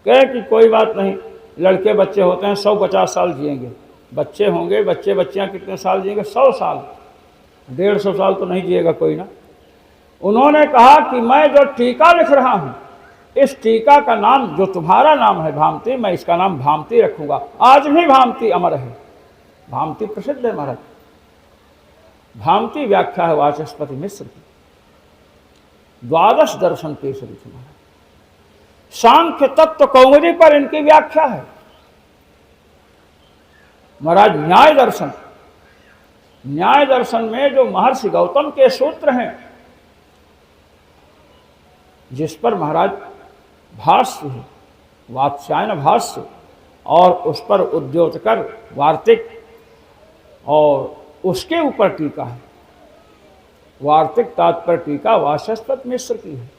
कहे कि कोई बात नहीं, लड़के बच्चे होते हैं 150 साल जिएंगे, बच्चे होंगे, बच्चे बच्चियाँ कितने साल जिएंगे? 100 साल, 150 साल तो नहीं जिएगा कोई ना। उन्होंने कहा कि मैं जो टीका लिख रहा हूँ, इस टीका का नाम, जो तुम्हारा नाम है भामती, मैं इसका नाम भामती रखूंगा। आज भी भामती अमर है, भामती प्रसिद्ध है महाराज। भामती व्याख्या है वाचस्पति मिश्र की, 12 दर्शन केसरी थे महाराज। सांख्य तत्व कौमुदी पर इनकी व्याख्या है महाराज। न्याय दर्शन, न्याय दर्शन में जो महर्षि गौतम के सूत्र हैं, जिस पर महाराज भाष्य है, वात्स्यायन भाष्य, और उस पर उद्योतकर वार्तिक, और उसके ऊपर टीका है, वार्तिक तात्पर्य टीका वाचस्पति मिश्र की है।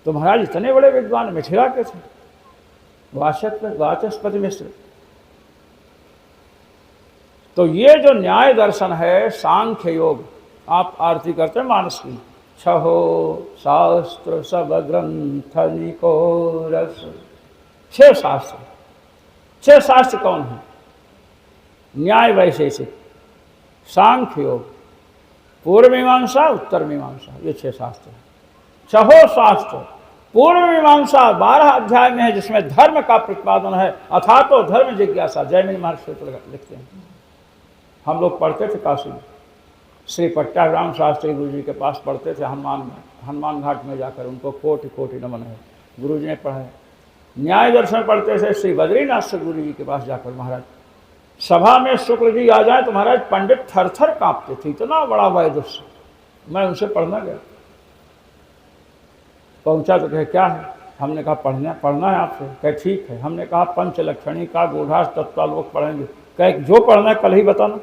तो महाराज इतने बड़े विद्वान मिथिला के थे, वाचस्पति मिश्र। तो ये जो न्याय दर्शन है, सांख्य योग, आप आरती करते हैं मानस की, 6 शास्त्र सब ग्रंथ निको रस। 6 शास्त्र, 6 शास्त्र कौन है? न्याय वैशेषिक, सांख्य योग, पूर्व मीमांसा, उत्तर मीमांसा, ये 6 शास्त्र हैं। 6 शास्त्र पूर्व मीमांसा 12 अध्याय में है, जिसमें धर्म का प्रतिपादन है, अथा तो धर्म जिज्ञासा, जयमिनी महर्षि लिखते हैं। हम लोग पढ़ते थे काशी में, श्री पट्टाभिराम शास्त्री गुरु जी के पास पढ़ते थे, हनुमान घाट में जाकर, उनको कोटि कोटि नमन है, गुरु जी ने पढ़ाया। न्याय दर्शन पढ़ते थे श्री बद्रीनाथ से गुरु जी के पास जाकर महाराज। सभा में शुक्ल जी आ जाए तो महाराज पंडित थर थर कांपते थे, इतना बड़ा वैदुष्य। मैं उनसे पढ़ना गया, पहुंचा तो कहे क्या है? हमने कहा पढ़ना है आपसे। कहे ठीक है। हमने कहा पंचलक्षणी का गूढ़ास तत्वालोक पढ़ेंगे। कहे जो पढ़ना है कल ही बताना।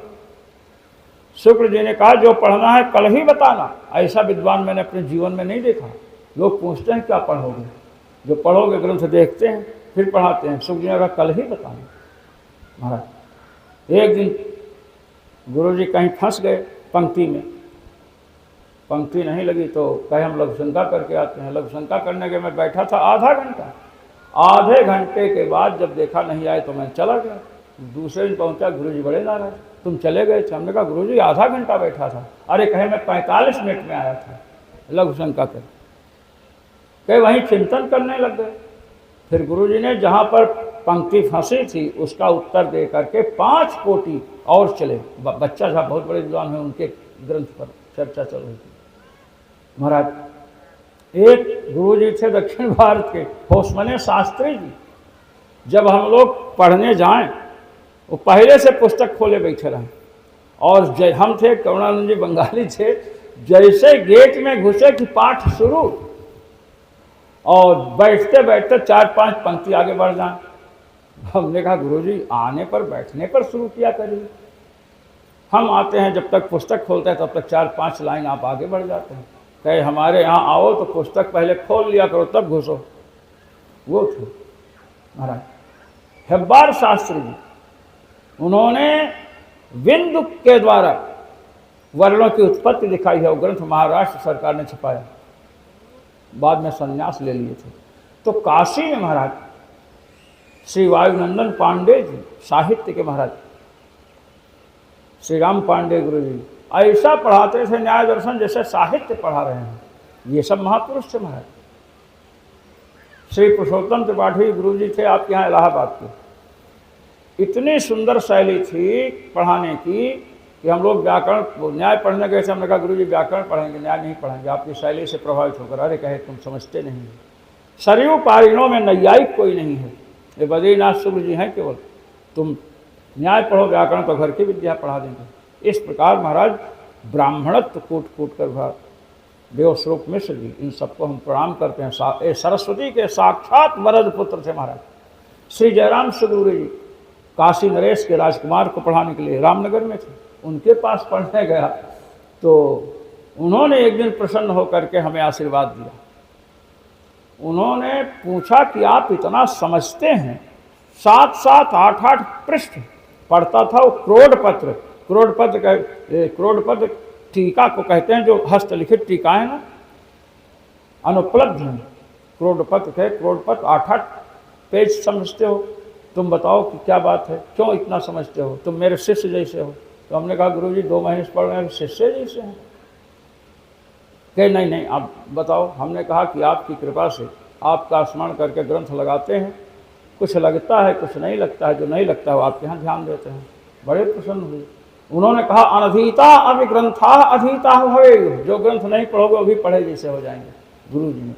शुक्र जी ने कहा जो पढ़ना है कल ही बताना। ऐसा विद्वान मैंने अपने जीवन में नहीं देखा। लोग पूछते हैं क्या पढ़ोगे, जो पढ़ोगे ग्रंथ देखते हैं फिर पढ़ाते हैं। शुक्र जी ने कहा कल ही बताना। महाराज एक दिन गुरुजी कहीं फंस गए पंक्ति में, पंक्ति नहीं लगी तो कहे हम लघु शंका करके आते हैं। लघु शंका करने के मैं बैठा था आधा घंटा, आधे घंटे के बाद जब देखा नहीं आए तो मैं चला गया। दूसरे दिन पहुंचा, गुरुजी बड़े नाराज, तुम चले गए थे। हमने कहा गुरुजी आधा घंटा बैठा था। अरे कहे मैं 45 मिनट में आया था लघु शंका कर। कहे वहीं चिंतन करने लग गए। फिर गुरुजी ने जहाँ पर पंक्ति फंसी थी उसका उत्तर दे करके 5 कोटि और चले। बच्चा था, बहुत बड़े विद्वान हैं, उनके ग्रंथ पर चर्चा चल रही थी। महाराज एक गुरुजी थे दक्षिण भारत के, होशमने शास्त्री जी। जब हम लोग पढ़ने जाएं वो पहले से पुस्तक खोले बैठे रहे। और हम थे, करुणानंद जी बंगाली थे, जैसे गेट में घुसे कि पाठ शुरू, और बैठते बैठते 4-5 पंक्ति आगे बढ़ जाए। हमने कहा गुरुजी आने पर बैठने पर शुरू किया करिए। हम आते हैं, जब तक पुस्तक खोलते हैं तब तक 4-5 लाइन आप आगे बढ़ जाते हैं। कहे हमारे यहाँ आओ तो पुस्तक पहले खोल लिया करो तब घुसो। वो थे महाराज हेब्बार शास्त्री जी। उन्होंने बिंदु के द्वारा वर्णों की उत्पत्ति दिखाई है। वो ग्रंथ महाराष्ट्र सरकार ने छपाया, बाद में संन्यास ले लिए थे। तो काशी में महाराज श्री वायुनंदन पांडे जी, साहित्य के महाराज, श्री राम पांडे गुरु जी ऐसा पढ़ाते थे न्याय दर्शन जैसे साहित्य पढ़ा रहे हैं। ये सब महापुरुष थे महाराज। श्री पुरुषोत्तम त्रिपाठी गुरु जी थे आपके यहाँ इलाहाबाद के। इतनी सुंदर शैली थी पढ़ाने की कि हम लोग व्याकरण न्याय पढ़ने गए थे। हमने कहा गुरुजी व्याकरण पढ़ेंगे, न्याय नहीं पढ़ेंगे, आपकी शैली से प्रभावित होकर। अरे कहे तुम समझते नहीं, सरयू पारिणों में नैयायिक कोई नहीं है, ये बद्रीनाथ शुक्ल जी हैं केवल। तुम न्याय पढ़ो, व्याकरण तो घर की विद्या पढ़ा देंगे। इस प्रकार महाराज ब्राह्मणत्व कूट कूट कर देवस्वरूप मिश्र जी, इन सबको हम प्रणाम करते हैं। सरस्वती के साक्षात वरद पुत्र थे महाराज। श्री जयराम सुगुरु जी काशी नरेश के राजकुमार को पढ़ाने के लिए रामनगर में थे, उनके पास पढ़ने गया तो उन्होंने एक दिन प्रसन्न होकर के हमें आशीर्वाद दिया। उन्होंने पूछा कि आप इतना समझते हैं, 7-7, 8-8 पृष्ठ पढ़ता था वो क्रोडपत्र। क्रोडपत्र टीका को कहते हैं, जो हस्तलिखित टीकाएं ना अनुपलब्ध हैं। क्रोडपत्र कहे, क्रोडपत्र 8-8 पेज समझते हो। तुम बताओ कि क्या बात है, क्यों इतना समझते हो, तुम मेरे शिष्य जैसे हो। तो हमने कहा गुरुजी 2 महीने से पढ़ रहे हैं, शिष्य जैसे हैं। कहे नहीं आप बताओ। हमने कहा कि आपकी कृपा से आपका स्मरण करके ग्रंथ लगाते हैं, कुछ लगता है कुछ नहीं लगता है, जो नहीं लगता है वो आपके यहाँ ध्यान देते हैं। बड़े प्रसन्न हुए। उन्होंने कहा अनधीता अभिग्रंथा अधीता भवे, जो ग्रंथ नहीं पढ़ोगे वो भी पढ़े जैसे हो जाएंगे गुरु जी ने।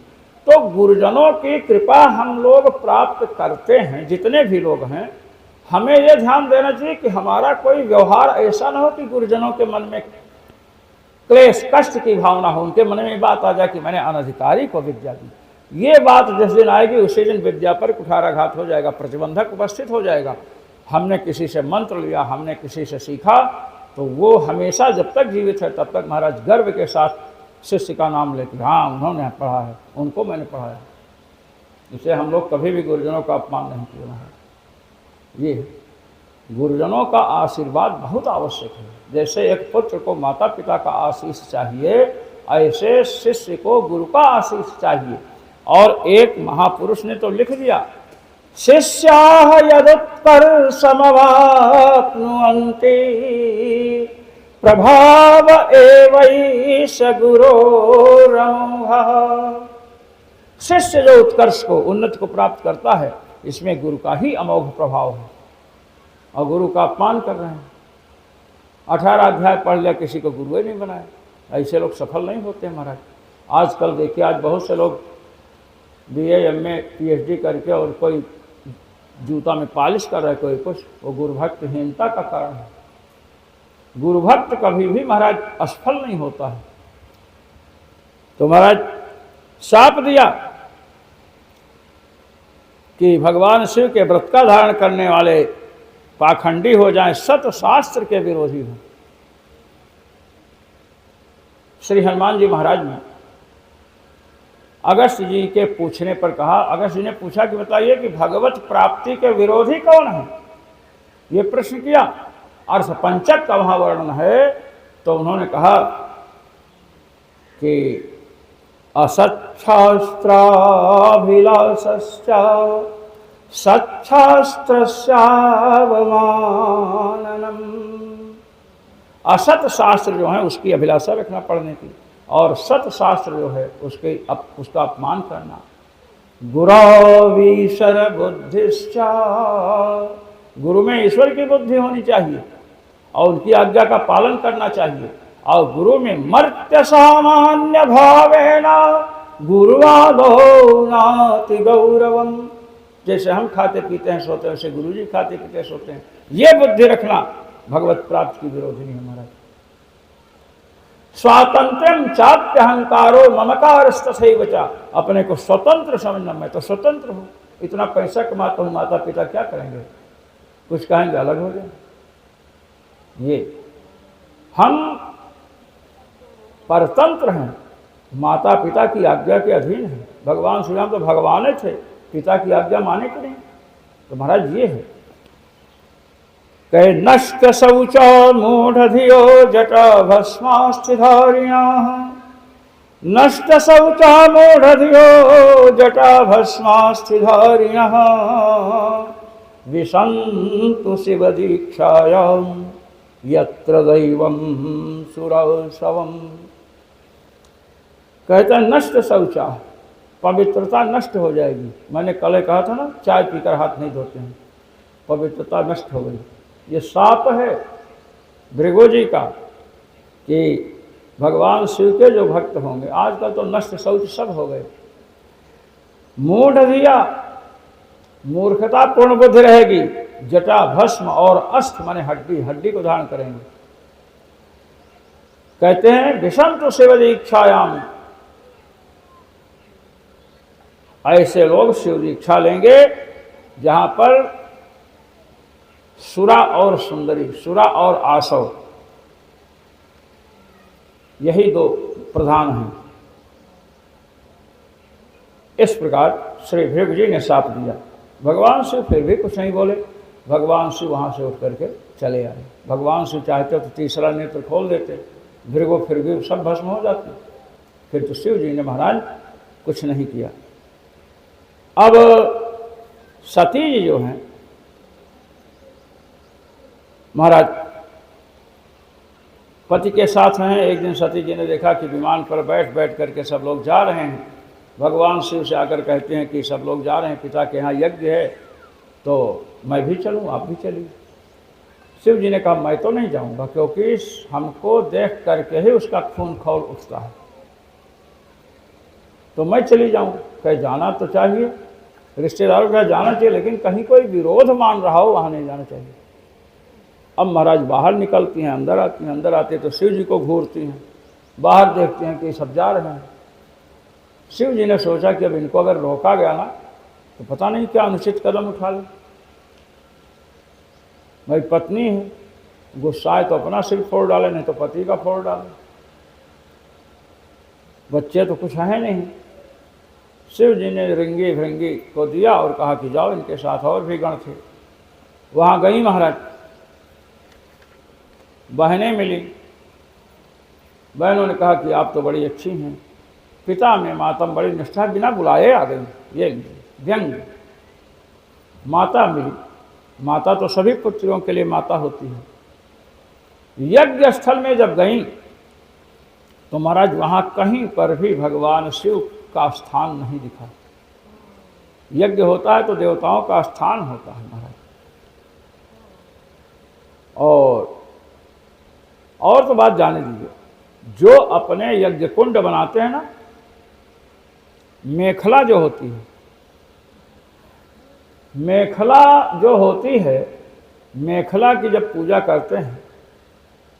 तो गुरुजनों की कृपा हम लोग प्राप्त करते हैं, जितने भी लोग हैं। हमें यह ध्यान देना चाहिए कि हमारा कोई व्यवहार ऐसा ना हो कि गुरुजनों के मन में क्लेश कष्ट की भावना हो, उनके मन में बात आ जाए कि मैंने अनधिकारी को विद्या दी। ये बात जिस दिन आएगी उसी दिन विद्या पर कुठाराघात हो जाएगा, प्रतिबंधक उपस्थित हो जाएगा। हमने किसी से मंत्र लिया, हमने किसी से सीखा, तो वो हमेशा जब तक जीवित है तब तक महाराज गर्व के साथ शिष्य का नाम लेते, हाँ उन्होंने पढ़ा है, उनको मैंने पढ़ाया। इसे हम लोग कभी भी गुरुजनों का अपमान नहीं किया है। ये गुरुजनों का आशीर्वाद बहुत आवश्यक है। जैसे एक पुत्र को माता पिता का आशीष चाहिए, ऐसे शिष्य को गुरु का आशीष चाहिए। और एक महापुरुष ने तो लिख दिया, शिष्याः यदुत्कर्षमवाप्नुवन्ति प्रभाव एवैष गुरोरंभः। शिष्य जो उत्कर्ष को, उन्नति को प्राप्त करता है, इसमें गुरु का ही अमोघ प्रभाव है। और गुरु का अपमान कर रहे हैं। 18 अध्याय पढ़ लिया, किसी को गुरु ही नहीं बनाया। ऐसे लोग सफल नहीं होते हैं महाराज। आजकल देखिए, आज बहुत से लोग BA MA PhD करके और कोई जूता में पालिश कर रहे, कोई कुछ, वो गुरुभक्तहीनता का कारण है। गुरुभक्त कभी भी महाराज असफल नहीं होता है। तो महाराज शाप दिया कि भगवान शिव के व्रत का धारण करने वाले पाखंडी हो जाएं, सत शास्त्र के विरोधी हों। श्री हनुमान जी महाराज ने अगस्त जी के पूछने पर कहा, अगस्त जी ने पूछा कि बताइए कि भगवत प्राप्ति के विरोधी कौन है, ये प्रश्न किया। अर्थपंचक का वहाँ वर्णन है, तो उन्होंने कहा कि असच्छास्त्राभिलाषश्च सच्छास्त्रस्यावमाननम्। असत शास्त्र जो है उसकी अभिलाषा रखना पढ़ने की, और सत शास्त्र जो है उसका अपमान करना। गुरवीश्वर बुद्धिश्च, गुरु में ईश्वर की बुद्धि होनी चाहिए और उनकी आज्ञा का पालन करना चाहिए। और गुरु में मर्त्य सामान्य भावेन गुरुवादो नाति गौरवम, जैसे हम खाते पीते हैं सोते हैं वैसे गुरु जी खाते पीते सोते हैं, ये बुद्धि रखना भगवत प्राप्ति की विरोधिनी है महाराज। स्वातंत्रम चाप्यहंकारो ममकारस्तथैव च, अपने को स्वतंत्र समझना, मैं तो स्वतंत्र हूँ, इतना पैसा कमाता हूँ, माता पिता क्या करेंगे, कुछ कहेंगे अलग हो जाए। ये हम परतंत्र हैं, माता पिता की आज्ञा के अधीन हैं। भगवान श्री राम तो भगवान थे, पिता की आज्ञा माने कि नहीं। तो महाराज ये है कहे नष्ट शौच मूढ़धियो जटा भस्मास्थिधारिणः, नष्ट शौच मूढ़धियो जटा भस्मास्थिधारिणः, विशन्तु शिव दीक्षायां यत्र दैवं सुरसवम्। कहते हैं नष्ट शौचा, पवित्रता नष्ट हो जाएगी। मैंने कल कहा था ना, चाय पीकर हाथ नहीं धोते हैं, पवित्रता नष्ट हो गई। ये शाप है भृगु जी का कि भगवान शिव के जो भक्त होंगे, आजकल तो नष्ट शौच सब हो गए। मूढ़ धिया, मूर्खता पूर्ण बुद्धि रहेगी, जटा भस्म और अस्थ माने हड्डी, हड्डी को धारण करेंगे। कहते हैं विषंतु शिव दीक्षायाम, ऐसे लोग शिव दीक्षा लेंगे जहां पर सुरा और सुंदरी, सुरा और आसव, यही दो प्रधान हैं। इस प्रकार श्री भृगु जी ने शाप दिया। भगवान शिव फिर भी कुछ नहीं बोले, भगवान शिव वहां से उठ करके चले आए। भगवान शिव चाहते तो तीसरा नेत्र खोल देते, भृगु फिर भी सब भस्म हो जाते। फिर तो शिव जी ने महाराज कुछ नहीं किया। अब सती जी जो हैं महाराज पति के साथ हैं। एक दिन सती जी ने देखा कि विमान पर बैठ बैठ करके सब लोग जा रहे हैं। भगवान शिव से आकर कहते हैं कि सब लोग जा रहे हैं, पिता के यहाँ यज्ञ है, तो मैं भी चलूँ, आप भी चलिए। शिव जी ने कहा मैं तो नहीं जाऊँगा, क्योंकि हमको देख करके ही उसका खून खौल उठता है, तो मैं चली जाऊँ। कहीं जाना तो चाहिए, रिश्तेदारों का जाना चाहिए, लेकिन कहीं कोई विरोध मान रहा हो वहाँ नहीं जाना चाहिए। अब महाराज बाहर निकलती हैं, अंदर आती हैं, अंदर आते तो शिव जी को घूरती हैं, बाहर देखते हैं कि सब जा रहे हैं। शिव जी ने सोचा कि अब इनको अगर रोका गया ना तो पता नहीं क्या अनुचित कदम उठा ले। मेरी पत्नी है, गुस्साए तो अपना सिर फोड़ डाले, नहीं तो पति का फोड़ डाले, बच्चे तो कुछ है नहीं। शिव जी ने रिंगी भृंगी को दिया और कहा कि जाओ, इनके साथ और भी गण थे। वहाँ गई महाराज, बहनें मिली, बहनों ने कहा कि आप तो बड़ी अच्छी हैं। पिता में मातम बड़ी निष्ठा, बिना बुलाए आ गई। ये व्यंग माता मिली, माता तो सभी पुत्रियों के लिए माता होती है। यज्ञ स्थल में जब गई तो महाराज वहाँ कहीं पर भी भगवान शिव का स्थान नहीं दिखा। यज्ञ होता है तो देवताओं का स्थान होता है महाराज। और तो बात जाने दीजिए, जो अपने यज्ञ कुंड बनाते हैं ना, मेखला जो होती है, मेखला जो होती है, मेखला की जब पूजा करते हैं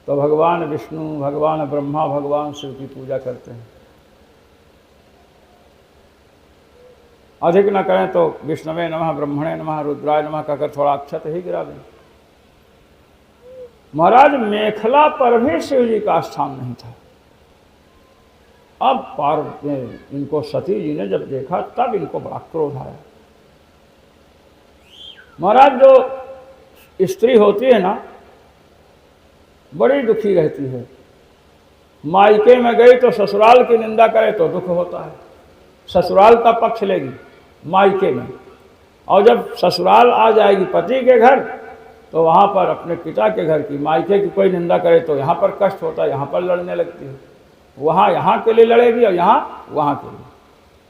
तो भगवान विष्णु, भगवान ब्रह्मा, भगवान शिव की पूजा करते हैं। अधिक न करें तो विष्णवे नमः, ब्रह्मणे नमः, रुद्राय नमः कहकर थोड़ा अक्षत ही गिरा दें। महाराज मेखला पर भी शिव जी का स्थान नहीं था। अब पार्वती इनको सती जी ने जब देखा तब इनको बड़ा क्रोध आया। महाराज जो स्त्री होती है ना, बड़ी दुखी रहती है। मायके में गई तो ससुराल की निंदा करे तो दुख होता है, ससुराल का पक्ष लेगी मायके में, और जब ससुराल आ जाएगी पति के घर तो वहाँ पर अपने पिता के घर की, मायके की कोई निंदा करे तो यहाँ पर कष्ट होता है, यहाँ पर लड़ने लगती है। वहाँ यहाँ के लिए लड़ेगी और यहाँ वहाँ के लिए।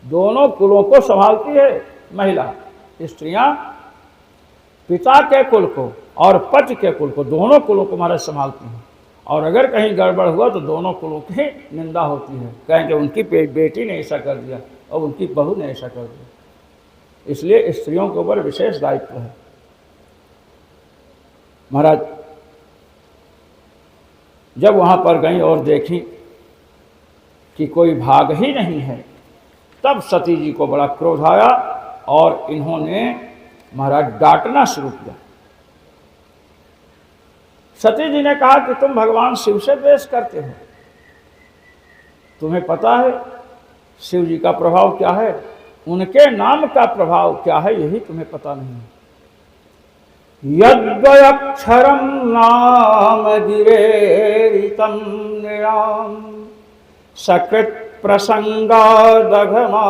दोनों कुलों को संभालती है महिला, स्त्रियाँ पिता के कुल को और पति के कुल को, दोनों कुलों को महाराज संभालती हैं। और अगर कहीं गड़बड़ हुआ तो दोनों कुलों की निंदा होती है, कहेंगे उनकी बेटी ने ऐसा कर दिया और उनकी बहू ने ऐसा कर दिया। इसलिए स्त्रियों के ऊपर विशेष दायित्व है। महाराज जब वहाँ पर गई और देखी कि कोई भाग ही नहीं है, तब सती जी को बड़ा क्रोध आया और इन्होंने महाराज डांटना शुरू किया। सती जी ने कहा कि तुम भगवान शिव से द्वेष करते हो, तुम्हें पता है शिव जी का प्रभाव क्या है, उनके नाम का प्रभाव क्या है, यही तुम्हें पता नहीं है। यद्वयक्षरम नाम गिरेरितं नृणाम सकृत प्रसंगादघमा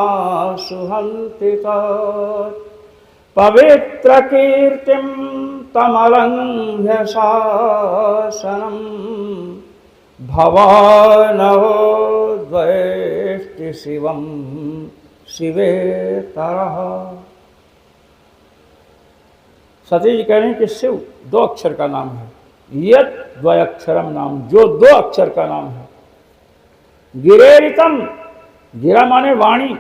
सुहन्ति तत् पवित्र कीर्तिं तमलंघ्य शासनम भवानवो द्वेष्टि शिवम शिवेतरः। सती जी कह रहे हैं कि शिव 2 अक्षर का नाम है, यत् द्वयक्षरम नाम, जो 2 अक्षर का नाम है। गिरेरितम, गिरा माने वाणी,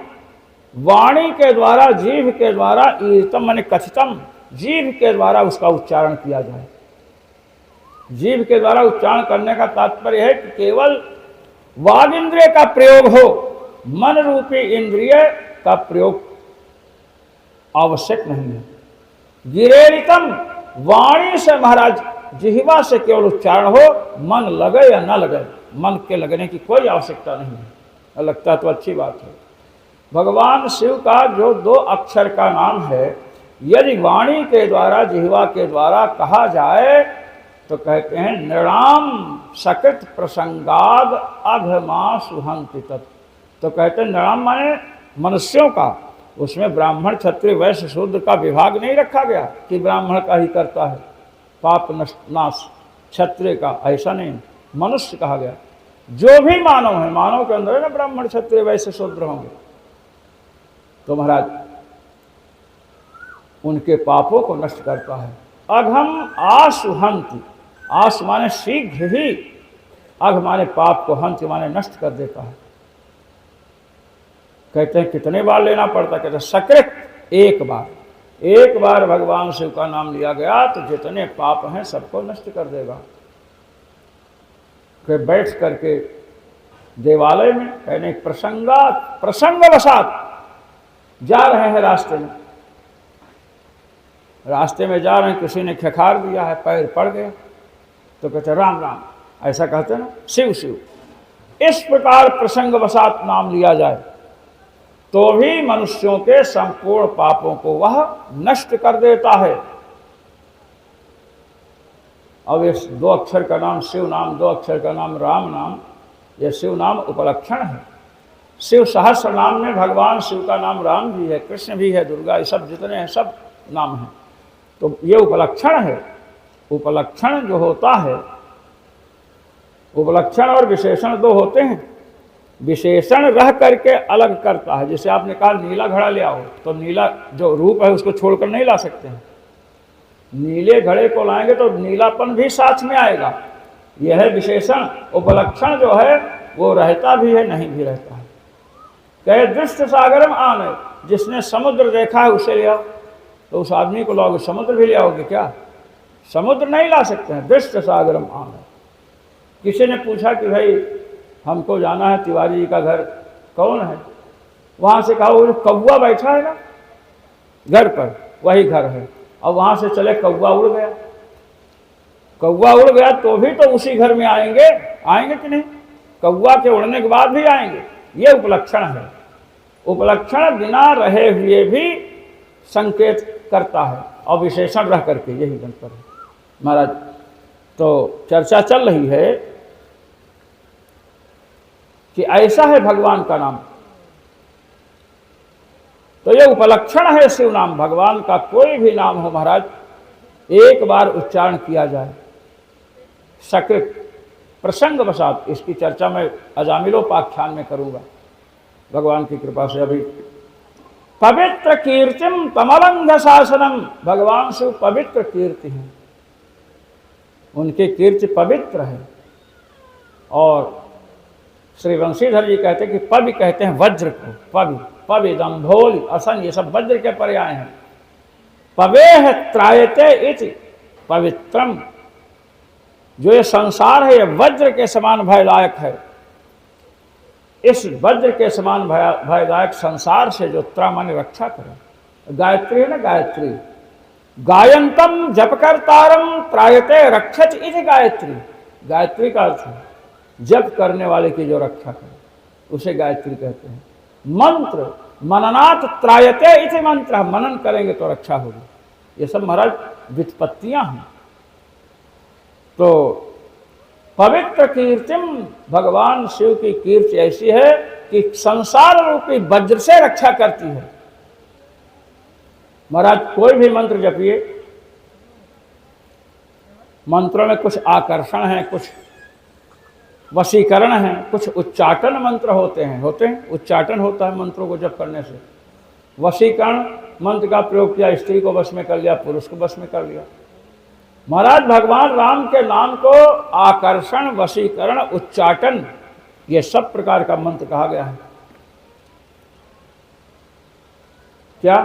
वाणी के द्वारा, जीभ के द्वारा, ईरितम माने कथितम, जीभ के द्वारा उसका उच्चारण किया जाए। जीभ के द्वारा उच्चारण करने का तात्पर्य है कि केवल वाग इंद्रिय का प्रयोग हो, मन रूपी इंद्रिय का प्रयोग आवश्यक नहीं है। गिरेरितम, वाणी से महाराज, जिह्वा से केवल उच्चारण हो, मन लगे या न लगे, मन के लगने की कोई आवश्यकता नहीं है। लगता तो अच्छी बात है। भगवान शिव का जो 2 अक्षर का नाम है, यदि वाणी के द्वारा, जिह्वा के द्वारा कहा जाए तो कहते हैं नृणाम सकृत प्रसंगाद अघमा सुहन्ति तत्। तो कहते हैं नृणाम माने मनुष्यों का, उसमें ब्राह्मण क्षत्रिय वैश्य शूद्र का विभाग नहीं रखा गया कि ब्राह्मण का ही करता है पाप नाश, क्षत्रिय का ऐसा नहीं, मनुष्य कहा गया। जो भी मानव है, मानव के अंदर है ना ब्राह्मण क्षत्रिय वैश्य शूद्र होंगे, तो महाराज उनके पापों को नष्ट करता है। अघम आसुहंति, आस माने शीघ्र ही, अघ माने पाप को, हंत माने नष्ट कर देता है। कहते हैं कितने बार लेना पड़ता, कहते हैं सकृत, एक बार भगवान शिव का नाम लिया गया तो जितने पाप हैं सबको नष्ट कर देगा। कि बैठ करके देवालय में, कहने प्रसंगवशात जा रहे हैं, रास्ते में जा रहे हैं, किसी ने खखार दिया है, पैर पड़ गया, तो कहते राम राम, ऐसा कहते हैं ना, शिव शिव। इस प्रकार प्रसंगवशात नाम लिया जाए तो भी मनुष्यों के संपूर्ण पापों को वह नष्ट कर देता है। अब इस 2 अक्षर का नाम शिव नाम, 2 अक्षर का नाम राम नाम, यह शिव नाम उपलक्षण है। शिव सहस्र नाम में भगवान शिव का नाम राम भी है, कृष्ण भी है, दुर्गा, ये सब जितने हैं सब नाम हैं। तो ये उपलक्षण है। उपलक्षण जो होता है, उपलक्षण और विशेषण 2 होते हैं। विशेषण रह करके अलग करता है। जैसे आपने कहा नीला घड़ा ले आओ, तो नीला जो रूप है उसको छोड़कर नहीं ला सकते हैं। नीले घड़े को लाएंगे तो नीलापन भी साथ में आएगा। यह है विशेषण। उपलक्षण जो है वो रहता भी है, नहीं भी रहता है। कहे दृष्ट सागरम आने, जिसने समुद्र देखा है उसे ले आओ, तो उस आदमी को लाओगे, समुद्र भी ले आओगे क्या? समुद्र नहीं ला सकते हैं। दृष्ट सागरम आने। किसी ने पूछा कि भाई हमको जाना है तिवारी जी का घर कौन है, वहाँ से कहा वो कौवा बैठा है ना घर पर, वही घर है। और वहाँ से चले, कौवा उड़ गया। कौवा उड़ गया तो भी तो उसी घर में आएंगे, आएंगे कि नहीं? कौवा के उड़ने के बाद भी आएंगे। ये उपलक्षण है। उपलक्षण बिना रहे हुए भी संकेत करता है और विशेषण रह करके, यही अंतर है महाराज। तो चर्चा चल रही है कि ऐसा है भगवान का नाम। तो ये उपलक्षण है शिव नाम। भगवान का कोई भी नाम हो महाराज, एक बार उच्चारण किया जाए सकृत प्रसंग वसात। इसकी चर्चा मैं अजामिलोपाख्यान में करूंगा भगवान की कृपा से। अभी पवित्र कीर्तिम कमलंघ शासनम, भगवान शिव पवित्र कीर्ति है, उनकी कीर्ति पवित्र है। और श्री वंशीधर जी कहते हैं कि पवि कहते हैं वज्र को, पवि दम्भोल असन, ये सब वज्र के पर्याय हैं। पवेह त्रायते इति पवित्रम, जो ये संसार है ये वज्र के समान भयदायक है। इस वज्र के समान भयदायक संसार से जो त्रामन रक्षा करे। गायत्री है ना, गायत्री गायंतम जप करतारम त्रायते रक्षत इति गायत्री। गायत्री का अर्थ है जप करने वाले की जो रक्षा करे उसे गायत्री कहते हैं। मंत्र मननात् त्रायते इति मंत्र, मनन करेंगे तो रक्षा होगी। ये सब महाराज व्युत्पत्तियां हैं। तो पवित्र कीर्तिम, भगवान शिव की कीर्ति ऐसी है कि संसार रूपी वज्र से रक्षा करती है। महाराज कोई भी मंत्र जपिए, मंत्रों में कुछ आकर्षण है, कुछ वशीकरण है, कुछ उच्चाटन मंत्र होते हैं उच्चाटन होता है मंत्रों को जप करने से। वशीकरण मंत्र का प्रयोग किया, स्त्री को वश में कर लिया, पुरुष को वश में कर लिया। महाराज भगवान राम के नाम को आकर्षण, वशीकरण, उच्चाटन, ये सब प्रकार का मंत्र कहा गया है। क्या?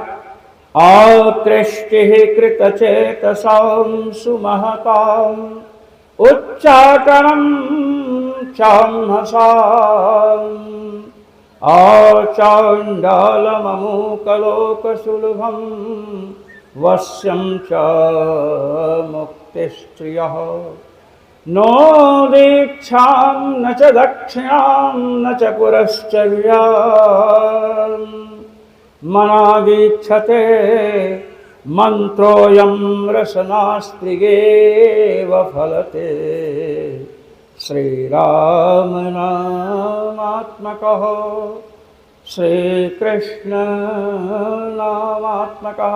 आकृष्टि कृतचेतसां सुमहतां उच्चाटनं चाह्मसां आचाण्डालममूकलोकसुलभं वश्यं च मुक्तिश्रियः नो दीक्षां न च दक्षिणां न च पुरश्चर्यां मनावीक्षते मंत्रोऽयं रसनास्त्रिगेव फलते श्रीराम नामात्मकः श्रीकृष्ण नामात्मकः।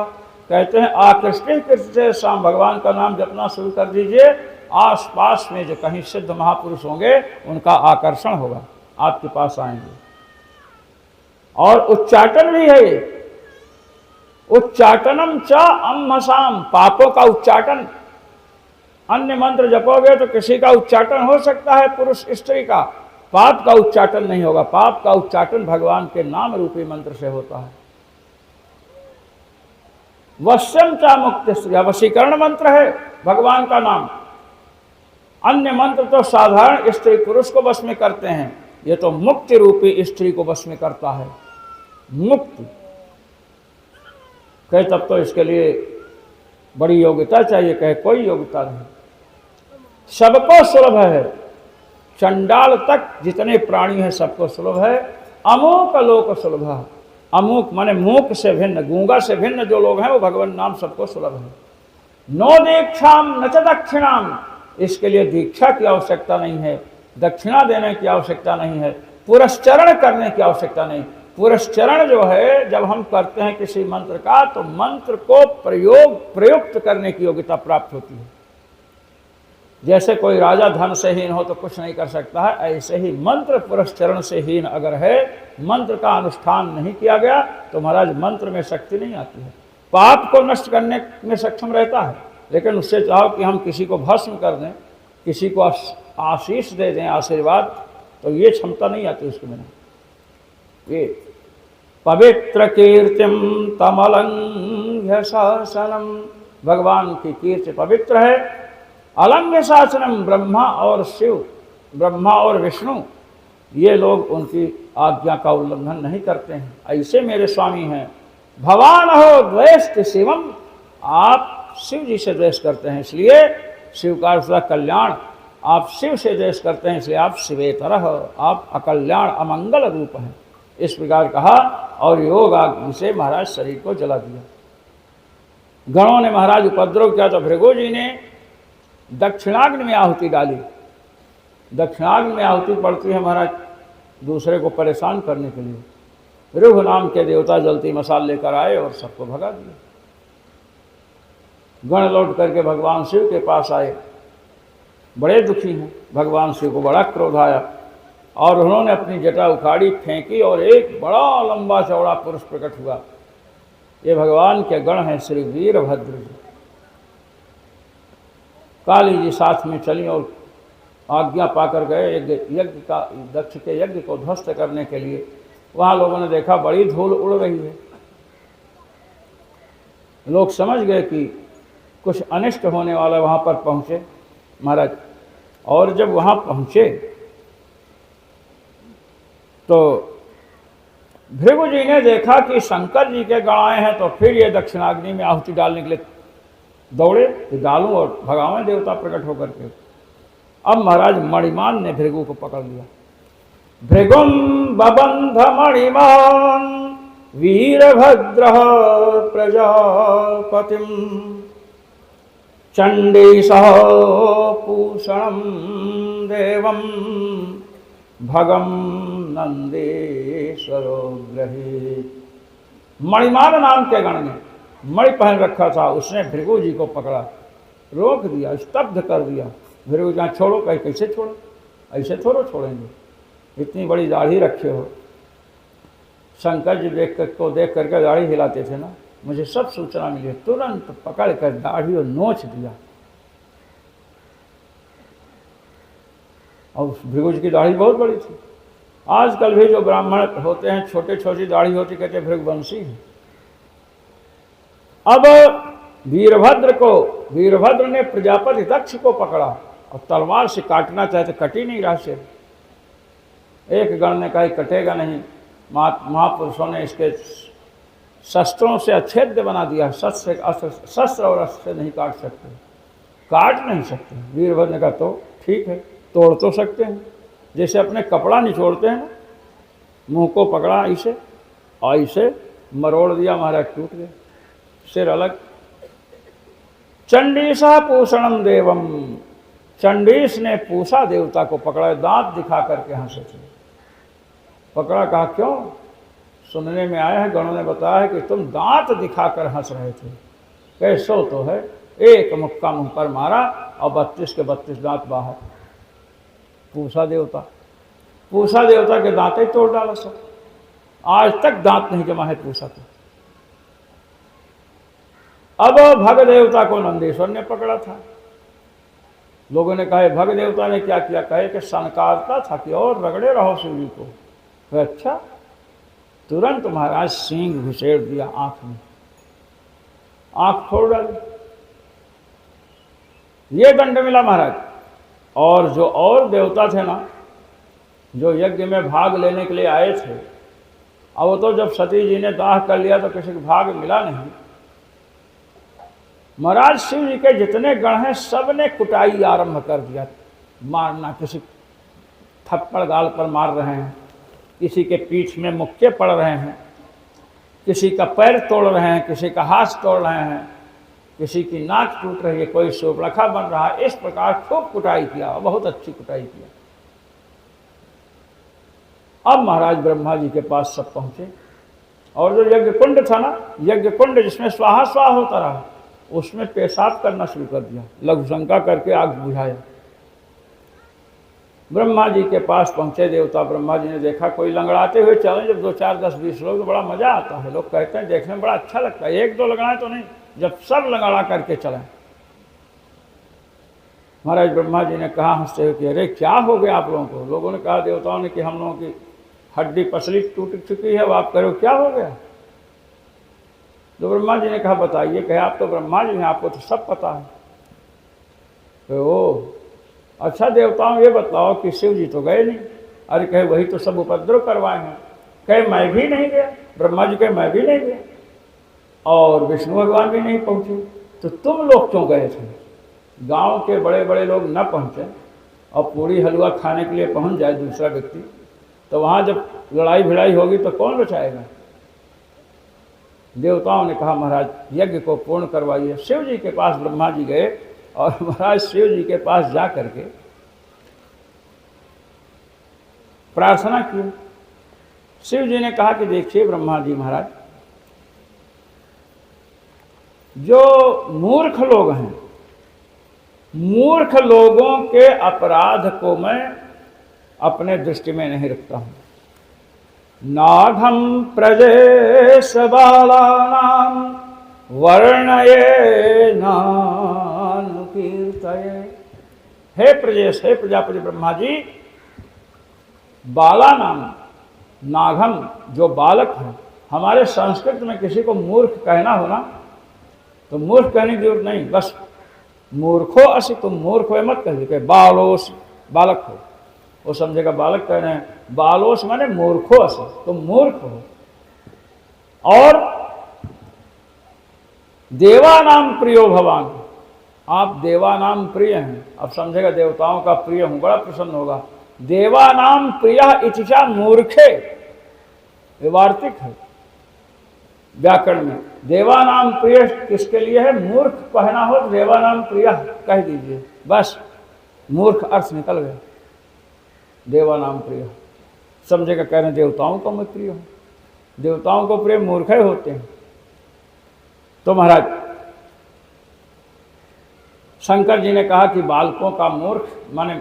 कहते हैं आकृष्टि से शाम भगवान का नाम जपना शुरू कर दीजिए। आसपास में जो कहीं सिद्ध महापुरुष होंगे उनका आकर्षण होगा, आपके पास आएंगे। और उच्चाटन भी है, उच्चाटनम च अम्मसाम, पापों का उच्चाटन। अन्य मंत्र जपोगे तो किसी का उच्चाटन हो सकता है, पुरुष स्त्री का, पाप का उच्चाटन नहीं होगा। पाप का उच्चाटन भगवान के नाम रूपी मंत्र से होता है। वश्यम चा मुक्ति, वशीकरण मंत्र है भगवान का नाम। अन्य मंत्र तो साधारण स्त्री पुरुष को वश में करते हैं, ये तो मुक्ति रूपी स्त्री को वश में करता है। मुक्ति कहे तब तो इसके लिए बड़ी योग्यता चाहिए, कहे कोई योग्यता नहीं। सबको सुलभ है, चंडाल तक जितने प्राणी हैं सबको सुलभ है। अमूक लोक सुलभ, अमूक माने मूक से भिन्न, गूंगा से भिन्न जो लोग हैं वो भगवान नाम सबको सुलभ है। नो दीक्षाम न च दक्षिणाम, इसके लिए दीक्षा की आवश्यकता नहीं है, दक्षिणा देने की आवश्यकता नहीं है, पुरस्चरण करने की आवश्यकता नहीं। पुरस्चरण जो है जब हम करते हैं किसी मंत्र का तो मंत्र को प्रयुक्त करने की योग्यता प्राप्त होती है। जैसे कोई राजा धन से हीन हो तो कुछ नहीं कर सकता है, ऐसे ही मंत्र पुरस्चरण से हीन अगर है, मंत्र का अनुष्ठान नहीं किया गया तो महाराज मंत्र में शक्ति नहीं आती है। पाप को नष्ट करने में सक्षम रहता है, लेकिन उससे चाहो कि हम किसी को भस्म कर दें, किसी को आशीष दे दें, आशीर्वाद, तो ये क्षमता नहीं आती उसके बिना। ये पवित्र कीर्तिम तमलंघ्य शासनम, भगवान की कीर्ति पवित्र है। अलंघ्य शासनम, ब्रह्मा और शिव, ब्रह्मा और विष्णु, ये लोग उनकी आज्ञा का उल्लंघन नहीं करते हैं। ऐसे मेरे स्वामी हैं। भवान हो द्वेष्ट शिवम, आप शिव जी से द्वेष करते हैं, इसलिए शिव का अर्थ कल्याण, आप शिव से द्वेष करते हैं, इसलिए आप शिवेतरः, आप अकल्याण अमंगल रूप हैं। इस प्रकार कहा और योग आग्नि से महाराज शरीर को जला दिया। गणों ने महाराज उपद्रव किया तो भृगु जी ने दक्षिणाग्नि में आहुति डाली। दक्षिणाग्नि में आहुति पड़ती है महाराज दूसरे को परेशान करने के लिए। ऋभु नाम के देवता जलती मसाल लेकर आए और सबको भगा दिया। गण लौट करके भगवान शिव के पास आए, बड़े दुखी हैं। भगवान शिव को बड़ा क्रोध आया और उन्होंने अपनी जटा उखाड़ी, फेंकी और एक बड़ा लंबा चौड़ा पुरुष प्रकट हुआ। ये भगवान के गण हैं श्री वीरभद्र जी। काली जी साथ में चली और आज्ञा पाकर गए यज्ञ का, दक्ष के यज्ञ को ध्वस्त करने के लिए। वहाँ लोगों ने देखा बड़ी धूल उड़ रही है। लोग समझ गए कि कुछ अनिष्ट होने वाला। वहाँ पर पहुँचे महाराज, और जब वहाँ पहुँचे तो भृगु जी ने देखा कि शंकर जी के गण आए हैं, तो फिर ये दक्षिणाग्नि में आहुति डालने के लिए दौड़े कि डालूं और भगावें देवता प्रकट होकर के। अब महाराज मणिमान ने भृगु को पकड़ लिया। भृगुम बबंध मणिमान वीरभद्र प्रजापतिम चंडी सह पूषणम देवम भगम नंदेश्वरो ग्रहीत। मणिमान नाम के गण ने मणि पहन रखा था, उसने भृगु जी को पकड़ा, रोक दिया, स्तब्ध कर दिया। भृगु जी छोड़ो, कहीं कैसे छोड़ो, ऐसे थोड़ो छोड़ेंगे, इतनी बड़ी दाढ़ी रखे हो। शंकर जी देख करके दाढ़ी हिलाते थे ना, मुझे सब सूचना मिली। तुरंत पकड़ कर दाढ़ी और नोच दिया। और भृगु जी की दाढ़ी बहुत बड़ी थी। आजकल भी जो ब्राह्मण होते हैं छोटे छोटी दाढ़ी होती, कहते भृगुवंशी है। अब वीरभद्र ने प्रजापति दक्ष को पकड़ा और तलवार से काटना चाहते, कट ही नहीं रहा सिर। एक गण ने कहा कटेगा नहीं। महापुरुषों ने इसके शस्त्रों से अच्छेद्य बना दिया। शस्त्र और अस्त्र से नहीं काट सकते, काट नहीं सकते। वीरभद्र ने कहा तो ठीक है, तोड़ तो सकते हैं, जैसे अपने कपड़ा निचोड़ते हैं ना। मुंह को पकड़ा इसे और इसे मरोड़ दिया, महाराज टूट गए, सिर अलग। चंडीसा पूषणम देवम, चंडीस ने पूषा देवता को पकड़ा, दांत दिखा करके हंसे थे। पकड़ा, कहा क्यों? सुनने में आया है, गणों ने बताया है कि तुम दांत दिखाकर हंस रहे थे। कैसो तो है, एक मुक्का मुंह पर मारा और 32 के 32 दांत बाहर। पूषा देवता के दांत ही तोड़ डाला सब। आज तक दांत नहीं जमा है पूषा को। अब भग देवता को नंदेश्वर ने पकड़ा था। लोगों ने कहा भग देवता ने क्या किया? कहे कि सनकारता था कि और रगड़े रहो शिव जी को। तो अच्छा, तुरंत महाराज सींग घुसेड़ दिया आंख में, आंख फोड़ डाली। ये दंड मिला महाराज। और जो और देवता थे ना, जो यज्ञ में भाग लेने के लिए आए थे, अब वो तो जब सती जी ने दाह कर लिया तो किसी को भाग मिला नहीं। महाराज शिव जी के जितने गण हैं सब ने कुटाई आरंभ कर दिया, मारना। किसी थप्पड़ गाल पर मार रहे हैं, किसी के पीठ में मुक्के पड़ रहे हैं, किसी का पैर तोड़ रहे हैं, किसी का हाथ तोड़ रहे हैं, किसी की नाक टूट रही है, कोई शूर्पणखा बन रहा है। इस प्रकार खूब कुटाई किया, बहुत अच्छी कुटाई किया। अब महाराज ब्रह्मा जी के पास सब पहुंचे और जो यज्ञ कुंड था ना, यज्ञ कुंड जिसमें स्वाहा स्वाहा होता रहा, उसमें पेशाब करना शुरू कर दिया। लघु शंका करके आग बुझाया। ब्रह्मा जी के पास पहुंचे देवता। ब्रह्मा जी ने देखा कोई लंगड़ाते हुए चले, जब 2 4 10 20 लोग तो बड़ा मजा आता है। लोग कहते हैं देखने में बड़ा अच्छा लगता है, 1 2 लंगड़ाए तो नहीं, जब सब लंगड़ा करके चले। महाराज ब्रह्मा जी ने कहा हंसते हुए कि अरे क्या हो गया आप लोगों को? लोगों ने कहा देवताओं ने कि हम लोगों की हड्डी पसली टूट चुकी है, अब आप करो क्या हो गया? तो ब्रह्मा जी ने कहा बताइए। कहे आप तो ब्रह्मा जी हैं, आपको तो सब पता है। तो ओ अच्छा देवताओं ये बताओ कि शिव जी तो गए नहीं। अरे कहे वही तो सब उपद्रव करवाए हैं। कहे मैं भी नहीं गया। ब्रह्मा जी कहे मैं भी नहीं गया, और विष्णु भगवान भी नहीं पहुँचे। तो तुम लोग क्यों गए थे? गांव के बड़े बड़े लोग न पहुँचे और पूरी हलवा खाने के लिए पहुँच जाए दूसरा व्यक्ति, तो वहाँ जब लड़ाई भिड़ाई होगी तो कौन बचाएगा? देवताओं ने कहा महाराज यज्ञ को पूर्ण करवाइए। शिव जी के पास ब्रह्मा जी गए और महाराज शिव जी के पास जा करके प्रार्थना की। शिव जी ने कहा कि देखिए ब्रह्मा जी महाराज, जो मूर्ख लोग हैं, मूर्ख लोगों के अपराध को मैं अपने दृष्टि में नहीं रखता हूं। नाघम प्रजेश बालानाम वर्णये नानुकीर्तये। हे प्रजेश, हे प्रजापति ब्रह्मा जी, बाला नाम, नाघम जो बालक है, हमारे संस्कृत में किसी को मूर्ख कहना हो ना, तो मूर्ख कहने की जरूरत नहीं, बस मूर्खो असि, तुम मूर्ख हो मत कहिए, बालोस, बालक हो, वो समझेगा बालक कह रहे हैं, बालोस माने मूर्खो असि, तुम मूर्ख हो। और देवानाम प्रियो भवान, आप देवानाम प्रिय हैं। अब समझेगा देवताओं का प्रिय हूं, बड़ा प्रसन्न होगा। देवानाम प्रिय इतिचा मूर्खे, ये वार्तिक है व्याकरण में। देवानाम प्रिय किसके लिए है? मूर्ख कहना हो तो देवानाम प्रिय कह दीजिए, बस मूर्ख अर्थ निकल गया। देवानाम प्रिय समझेगा, कह रहे देवताओं को मैं प्रिय हूं, देवताओं को प्रिय मूर्ख ही होते हैं। तो महाराज शंकर जी ने कहा कि बालकों का मूर्ख माने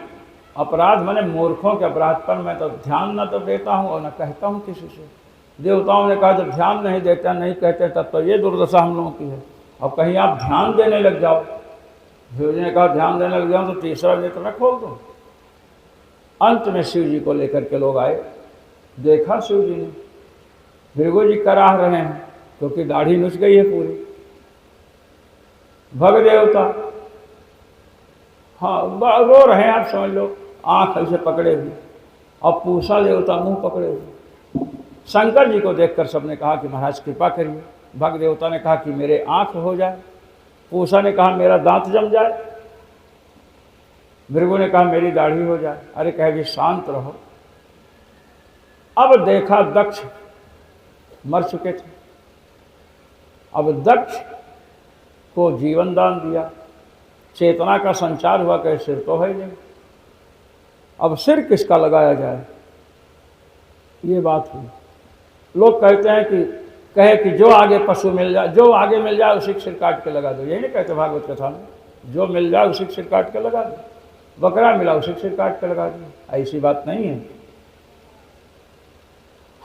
अपराध, माने मूर्खों के अपराध पर मैं तो ध्यान न तो देता हूं और न कहता हूं किसी से। देवताओं ने कहा जब ध्यान नहीं देता, नहीं कहते, तब तो ये दुर्दशा हम लोगों की है। अब कहीं आप ध्यान देने लग जाओ, शिव जी ने कहा ध्यान देने लग जाओ तो तीसरा नेत्र न खोल दो। अंत में शिव जी को लेकर के लोग आए, देखा शिव जी ने भृगु जी कराह रहे हैं क्योंकि दाढ़ी नुच गई है पूरी। भग देवता हाँ रो रहे हैं, आप समझ लो, आंख ऐसे पकड़े हुए, और पूषा देवता मुंह पकड़े हुए। शंकर जी को देखकर सबने कहा कि महाराज कृपा करिए। भग देवता ने कहा कि मेरे आंख हो जाए, पूषा ने कहा मेरा दांत जम जाए, भृगु ने कहा मेरी दाढ़ी हो जाए। अरे कहे भी शांत रहो। अब देखा दक्ष मर चुके थे, अब दक्ष को जीवन दान दिया, चेतना का संचार हुआ, कहे सिर तो है नहीं, अब सिर किसका लगाया जाए, ये बात हुई। लोग कहते हैं कि कहे कि जो आगे पशु मिल जाए, जो आगे मिल जाए उसी सिर काट के लगा दो, यही नहीं कहते भागवत कथा में, जो मिल जाए उसी सिर काट के लगा दो, बकरा मिला उसी सिर काट के लगा दो। ऐसी बात नहीं है,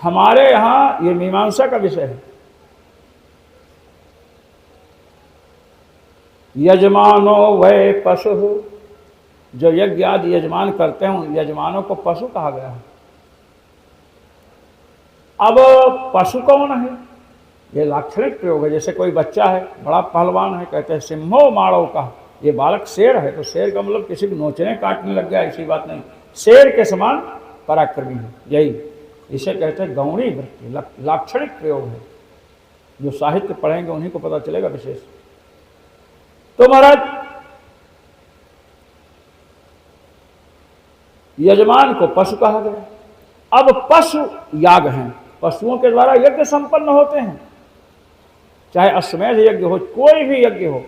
हमारे यहाँ ये मीमांसा का विषय है। यजमानो वै पशु, जो यज्ञ आदि यजमान करते हैं उन यजमानों को पशु कहा गया है। अब पशु कौन है? ये लाक्षणिक प्रयोग है। जैसे कोई बच्चा है, बड़ा पहलवान है, कहते हैं सिंहो माड़ो का, ये बालक शेर है, तो शेर का मतलब किसी को नोचने काटने लग गया, ऐसी बात नहीं, शेर के समान पराक्रमी है, यही इसे कहते हैं गौणी वृत्ति, लाक्षणिक प्रयोग है। जो साहित्य पढ़ेंगे उन्हीं को पता चलेगा विशेष। तो महाराज यजमान को पशु कहा गया। अब पशु याग हैं, पशुओं के द्वारा यज्ञ संपन्न होते हैं, चाहे अश्वमेध यज्ञ हो, कोई भी यज्ञ हो।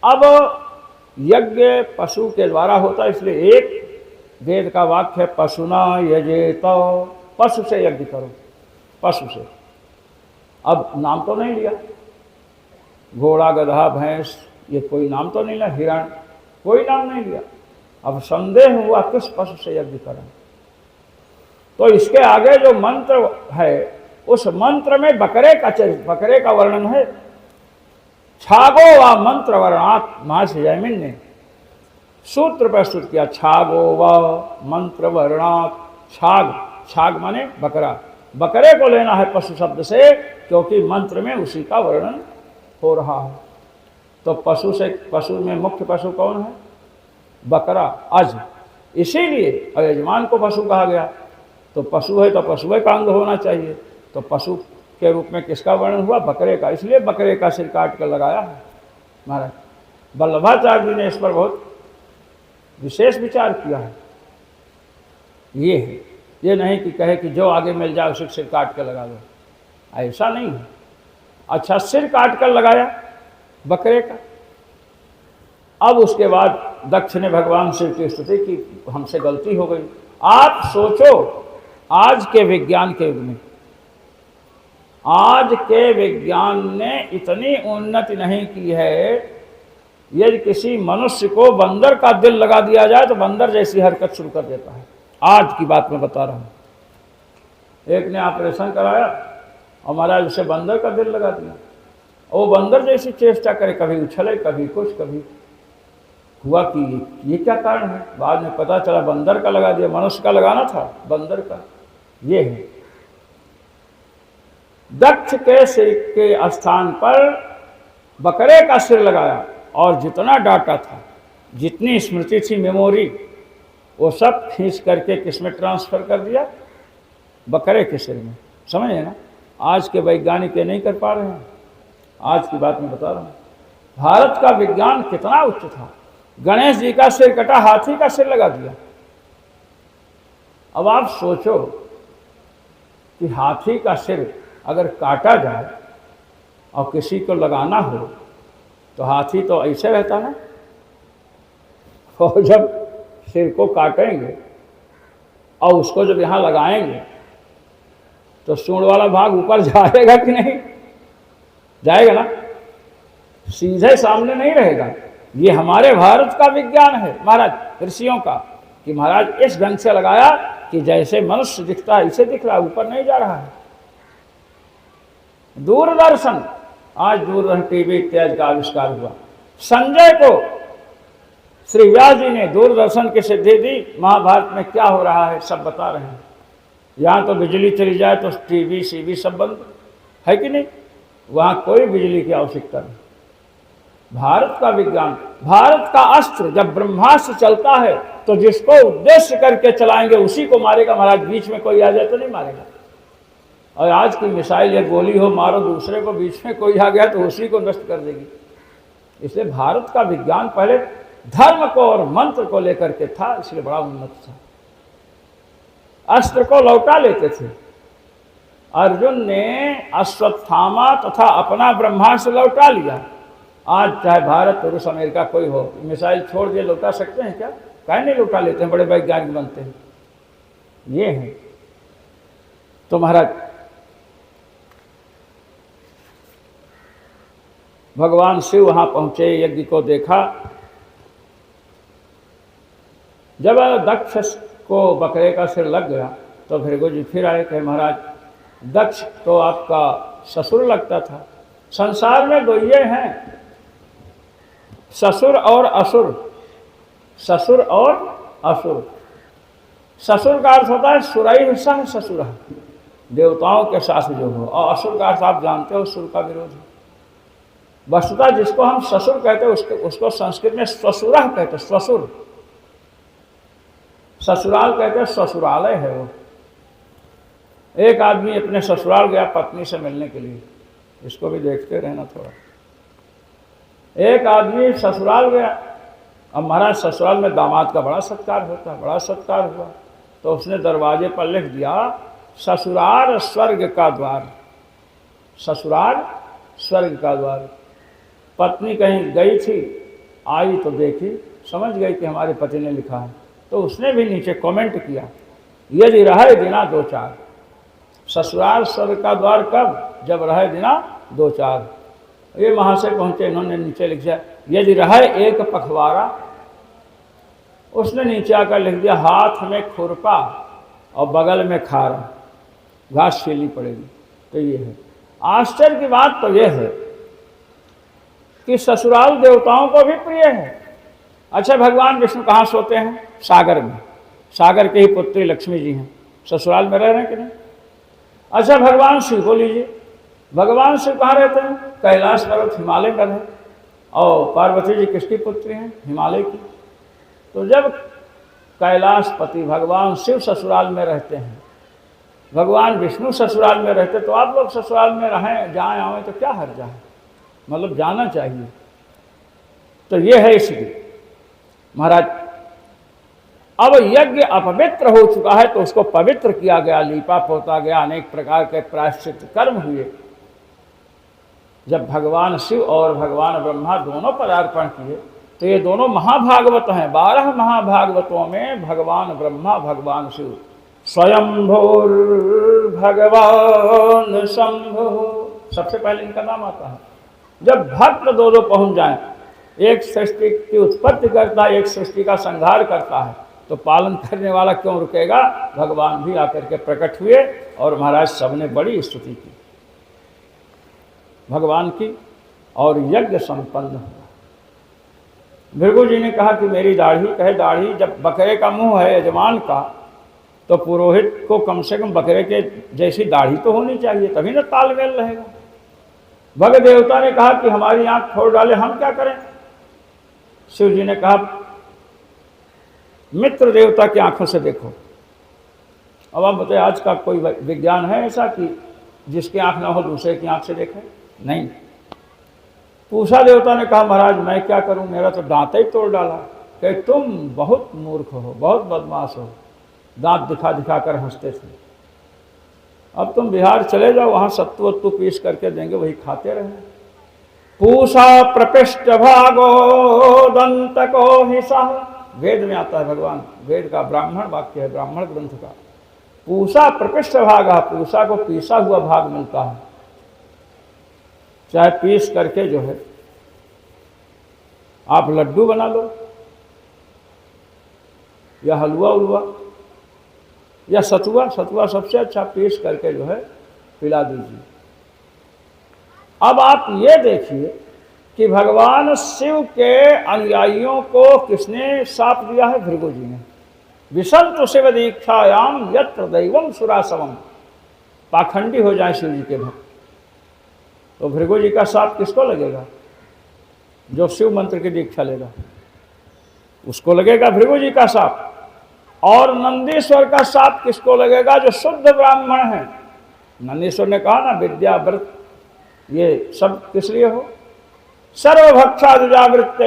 अब यज्ञ पशु के द्वारा होता है, इसलिए एक वेद का वाक्य है पशुना यजेत, पशु से यज्ञ करो, पशु से। अब नाम तो नहीं लिया, घोड़ा गधा भैंस ये कोई नाम तो नहीं लिया, हिरण कोई नाम नहीं लिया। अब संदेह हुआ किस पशु से यज्ञ करें, तो इसके आगे जो मंत्र है उस मंत्र में बकरे का वर्णन है। छागो व मंत्र वर्णात्, महर्षि जैमिनी ने सूत्र प्रस्तुत किया, छागो व मंत्र वर्णात्। छाग, छाग माने बकरा, बकरे को लेना है पशु शब्द से, क्योंकि मंत्र में उसी का वर्णन हो रहा है। तो पशु से, पशु में मुख्य पशु कौन है? बकरा, अज, इसीलिए यजमान को पशु कहा गया। तो पशु है तो पशु का अंग होना चाहिए, तो पशु के रूप में किसका वर्णन हुआ? बकरे का, इसलिए बकरे का सिर काट कर लगाया है महाराज। वल्लभाचार्य जी ने इस पर बहुत विशेष विचार किया है। ये है, ये नहीं कि कहे कि जो आगे मिल जाए उसे सिर काट कर लगा दो, ऐसा नहीं है। अच्छा, सिर काट कर लगाया बकरे का, अब उसके बाद दक्ष ने भगवान शिव की स्तुति की, हमसे गलती हो गई। आप सोचो, आज के विज्ञान के युग में, आज के विज्ञान ने इतनी उन्नति नहीं की है, यदि किसी मनुष्य को बंदर का दिल लगा दिया जाए तो बंदर जैसी हरकत शुरू कर देता है। आज की बात मैं बता रहा हूँ। एक ने ऑपरेशन कराया और महाराज उसे बंदर का दिल लगा दिया। वो बंदर जैसी चेष्टा करे, कभी उछले, कभी कुछ, कभी हुआ कि ये क्या कारण है। बाद में पता चला बंदर का लगा दिया, मनुष्य का लगाना था, बंदर का। ये है दक्ष के सिर के स्थान पर बकरे का सिर लगाया और जितना डाटा था, जितनी स्मृति थी, मेमोरी, वो सब खींच करके किसमें ट्रांसफर कर दिया, बकरे के सिर में। समझे ना, आज के वैज्ञानिक ये नहीं कर पा रहे हैं। आज की बात मैं बता रहा हूँ। भारत का विज्ञान कितना उच्च था। गणेश जी का सिर कटा, हाथी का सिर लगा दिया। अब आप सोचो कि हाथी का सिर अगर काटा जाए और किसी को लगाना हो तो हाथी तो ऐसे रहता ना, और जब सिर को काटेंगे और उसको जब यहाँ लगाएंगे तो सूंड वाला भाग ऊपर जाएगा कि नहीं? जाएगा ना, सीधे सामने नहीं रहेगा। ये हमारे भारत का विज्ञान है महाराज, ऋषियों का, कि महाराज इस ढंग से लगाया कि जैसे मनुष्य दिखता है, इसे दिख रहा है, ऊपर नहीं जा रहा है। दूरदर्शन, आज दूरदर्शन टीवी इत्यादि का आविष्कार हुआ। संजय को श्री व्यास जी ने दूरदर्शन की सिद्धि दी। महाभारत में क्या हो रहा है सब बता रहे हैं। यहाँ तो बिजली चली जाए तो टीवी सीवी सब बंद है कि नहीं, वहाँ कोई बिजली की आवश्यकता नहीं। भारत का विज्ञान, भारत का अस्त्र जब ब्रह्मास्त्र चलता है तो जिसको उद्देश्य करके चलाएंगे उसी को मारेगा महाराज। बीच में कोई आ जाए तो नहीं मारेगा। और आज की मिसाइल या गोली हो, मारो दूसरे को, बीच में कोई आ गया तो उसी को नष्ट कर देगी। इसलिए भारत का विज्ञान पहले धर्म को और मंत्र को लेकर के था, इसलिए बड़ा उन्नत था। अस्त्र को लौटा लेते थे। अर्जुन ने अश्वत्थामा तथा अपना ब्रह्मास्त्र लौटा लिया। आज चाहे भारत, रूस, अमेरिका कोई हो, मिसाइल छोड़ दिए, लौटा सकते हैं क्या? काहे नहीं लौटा लेते हैं, बड़े वैज्ञानिक बनते हैं। ये है तो महाराज भगवान शिव वहां पहुंचे, यज्ञ को देखा। जब दक्ष को बकरे का सिर लग गया तो भृगु जी फिर आए, कहे महाराज दक्ष तो आपका ससुर लगता था। संसार में दो ये हैं, ससुर और असुर। ससुर और असुर। ससुर का अर्थ होता है सुरई सह ससुर, देवताओं के साथ जो हो, और असुर का अर्थ आप जानते हो, सुर का विरोध है। वस्तुतः जिसको हम ससुर कहते हैं उसको संस्कृत में स्वसुरः कहते हैं। स्वसुर, ससुराल कहते हैं, ससुरालय है वो। एक आदमी अपने ससुराल गया पत्नी से मिलने के लिए, इसको भी देखते रहना थोड़ा। एक आदमी ससुराल गया, अब महाराज ससुराल में दामाद का बड़ा सत्कार होता है, बड़ा सत्कार हुआ। तो उसने दरवाजे पर लिख दिया ससुराल स्वर्ग का द्वार, ससुराल स्वर्ग का द्वार। पत्नी कहीं गई थी, आई तो देखी, समझ गई कि हमारे पति ने लिखा है, तो उसने भी नीचे कमेंट किया, यदि रहे दिना दो चार। ससुराल स्वर्ग का द्वार कब? जब रहे दिना दो चार। ये वहाँ से पहुँचे, इन्होंने नीचे लिख दिया यदि रहे एक पखवाड़ा। उसने नीचे आकर लिख दिया हाथ में खुरपा और बगल में खारा, घास छीलनी पड़ेगी। तो ये है आश्चर्य की बात। तो ये है कि ससुराल देवताओं को भी प्रिय है। अच्छा, भगवान विष्णु कहाँ सोते हैं? सागर में। सागर के ही पुत्री लक्ष्मी जी हैं, ससुराल में रह रहे हैं कि नहीं? अच्छा, भगवान शिव को लीजिए, भगवान शिव कहाँ रहते हैं? कैलाश पर्वत, हिमालय में रहे। और पार्वती जी किसकी पुत्री हैं? हिमालय की। तो जब कैलाशपति भगवान शिव ससुराल में रहते हैं, भगवान विष्णु ससुराल में रहते, तो आप लोग ससुराल में रहें, जाएं आवें तो क्या हर्ज है? मतलब जाना चाहिए। तो ये है इसलिए महाराज अब यज्ञ अपवित्र हो चुका है तो उसको पवित्र किया गया, लीपा पोता गया, अनेक प्रकार के प्रायश्चित कर्म हुए। जब भगवान शिव और भगवान ब्रह्मा दोनों पदार्पण किए तो ये दोनों महाभागवत हैं। 12 महाभागवतों में भगवान ब्रह्मा, भगवान शिव, स्वयंभूर भगवान शंभु, सबसे पहले इनका नाम आता है। जब भक्त दो पहुंच जाए, एक सृष्टि की उत्पत्ति करता है, एक सृष्टि का संहार करता है, तो पालन करने वाला क्यों रुकेगा? भगवान भी आकर के प्रकट हुए और महाराज सबने बड़ी स्तुति की भगवान की, और यज्ञ संपन्न हुआ। भृगु जी ने कहा कि मेरी दाढ़ी, कहे दाढ़ी जब बकरे का मुंह है यजमान का, तो पुरोहित को कम से कम बकरे के जैसी दाढ़ी तो होनी चाहिए, तभी ना तालमेल रहेगा। भग देवता ने कहा कि हमारी आंख फोड़ डाले, हम क्या करें? शिव जी ने कहा मित्र देवता की आंखों से देखो। अब आप बताइए, आज का कोई विज्ञान है ऐसा कि जिसकी आंख ना हो दूसरे की आंख से देखे? नहीं। पूषा देवता ने कहा महाराज मैं क्या करूं, मेरा तो दांत ही तोड़ डाला। कहे तुम बहुत मूर्ख हो, बहुत बदमाश हो, दांत दिखा दिखा कर हंसते थे। अब तुम बिहार चले जाओ, वहां सत्तू वत्तू पीस करके देंगे, वही खाते रहे। पूषा प्रपिष्ट भागो दंत को हिसा, वेद में आता है, भगवान वेद का ब्राह्मण वाक्य है, ब्राह्मण ग्रंथ का। पूषा प्रपिष्ट भागा, पूषा को पीसा हुआ भाग मिलता है। चाहे पीस करके जो है आप लड्डू बना लो, या हलवा उलवा, या सतुआ, सतुआ सबसे अच्छा पीस करके जो है पिला दीजिए। अब आप ये देखिए कि भगवान शिव के अनुयायियों को किसने शाप दिया है? भृगु जी ने। विसंतु शिव दीक्षायाम यत्र दैवम सुरासवम, पाखंडी हो जाए शिव जी के भक्त, तो भृगु जी का शाप किसको लगेगा? जो शिव मंत्र की दीक्षा लेगा उसको लगेगा भृगु जी का शाप। और नंदीश्वर का शाप किसको लगेगा? जो शुद्ध ब्राह्मण है। नंदीश्वर ने कहा ना विद्या व्रत ये सब किस लिए हो? सर्वभक्षादिजावृत्त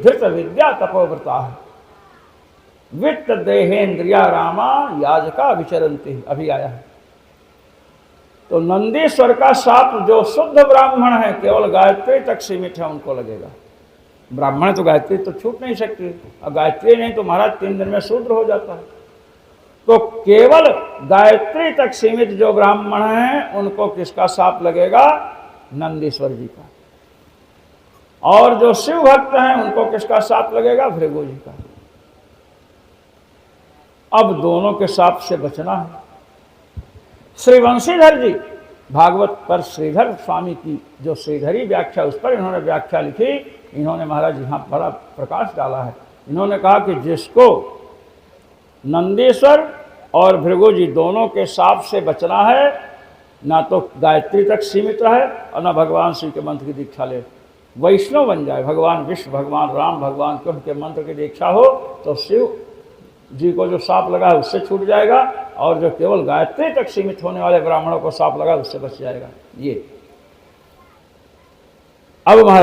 धृत विद्या तपोव्रता है, वित्त देहेन्द्रिया रामा याजका विचरंती, अभी आया है। तो नंदीश्वर का शाप जो शुद्ध ब्राह्मण है, केवल गायत्री तक सीमित है, उनको लगेगा। ब्राह्मण तो गायत्री तो छूट नहीं सकती, और गायत्री नहीं तो महाराज 3 दिन में शूद्र हो जाता है। तो केवल गायत्री तक सीमित जो ब्राह्मण हैं उनको किसका शाप लगेगा? नंदीश्वर जी का। और जो शिव भक्त हैं उनको किसका शाप लगेगा? भृगु जी का। अब दोनों के शाप से बचना है। श्री वंशीधर जी भागवत पर श्रीधर स्वामी की जो श्रीधरी व्याख्या, उस पर इन्होंने व्याख्या लिखी। इन्होंने महाराज यहाँ बड़ा प्रकाश डाला है। इन्होंने कहा कि जिसको नंदीश्वर और भृगु जी दोनों के शाप से बचना है, ना तो गायत्री तक सीमित रहे और ना भगवान शिव के मंत्र की दीक्षा ले, वैष्णव बन जाए। भगवान विष्णु, भगवान राम, भगवान कृष्ण के मंत्र की दीक्षा हो तो शिव जी को जो शाप लगा है उससे छूट जाएगा, और जो केवल गायत्री तक सीमित होने वाले ब्राह्मणों को शाप लगा उससे बच जाएगा। ये अब महाराज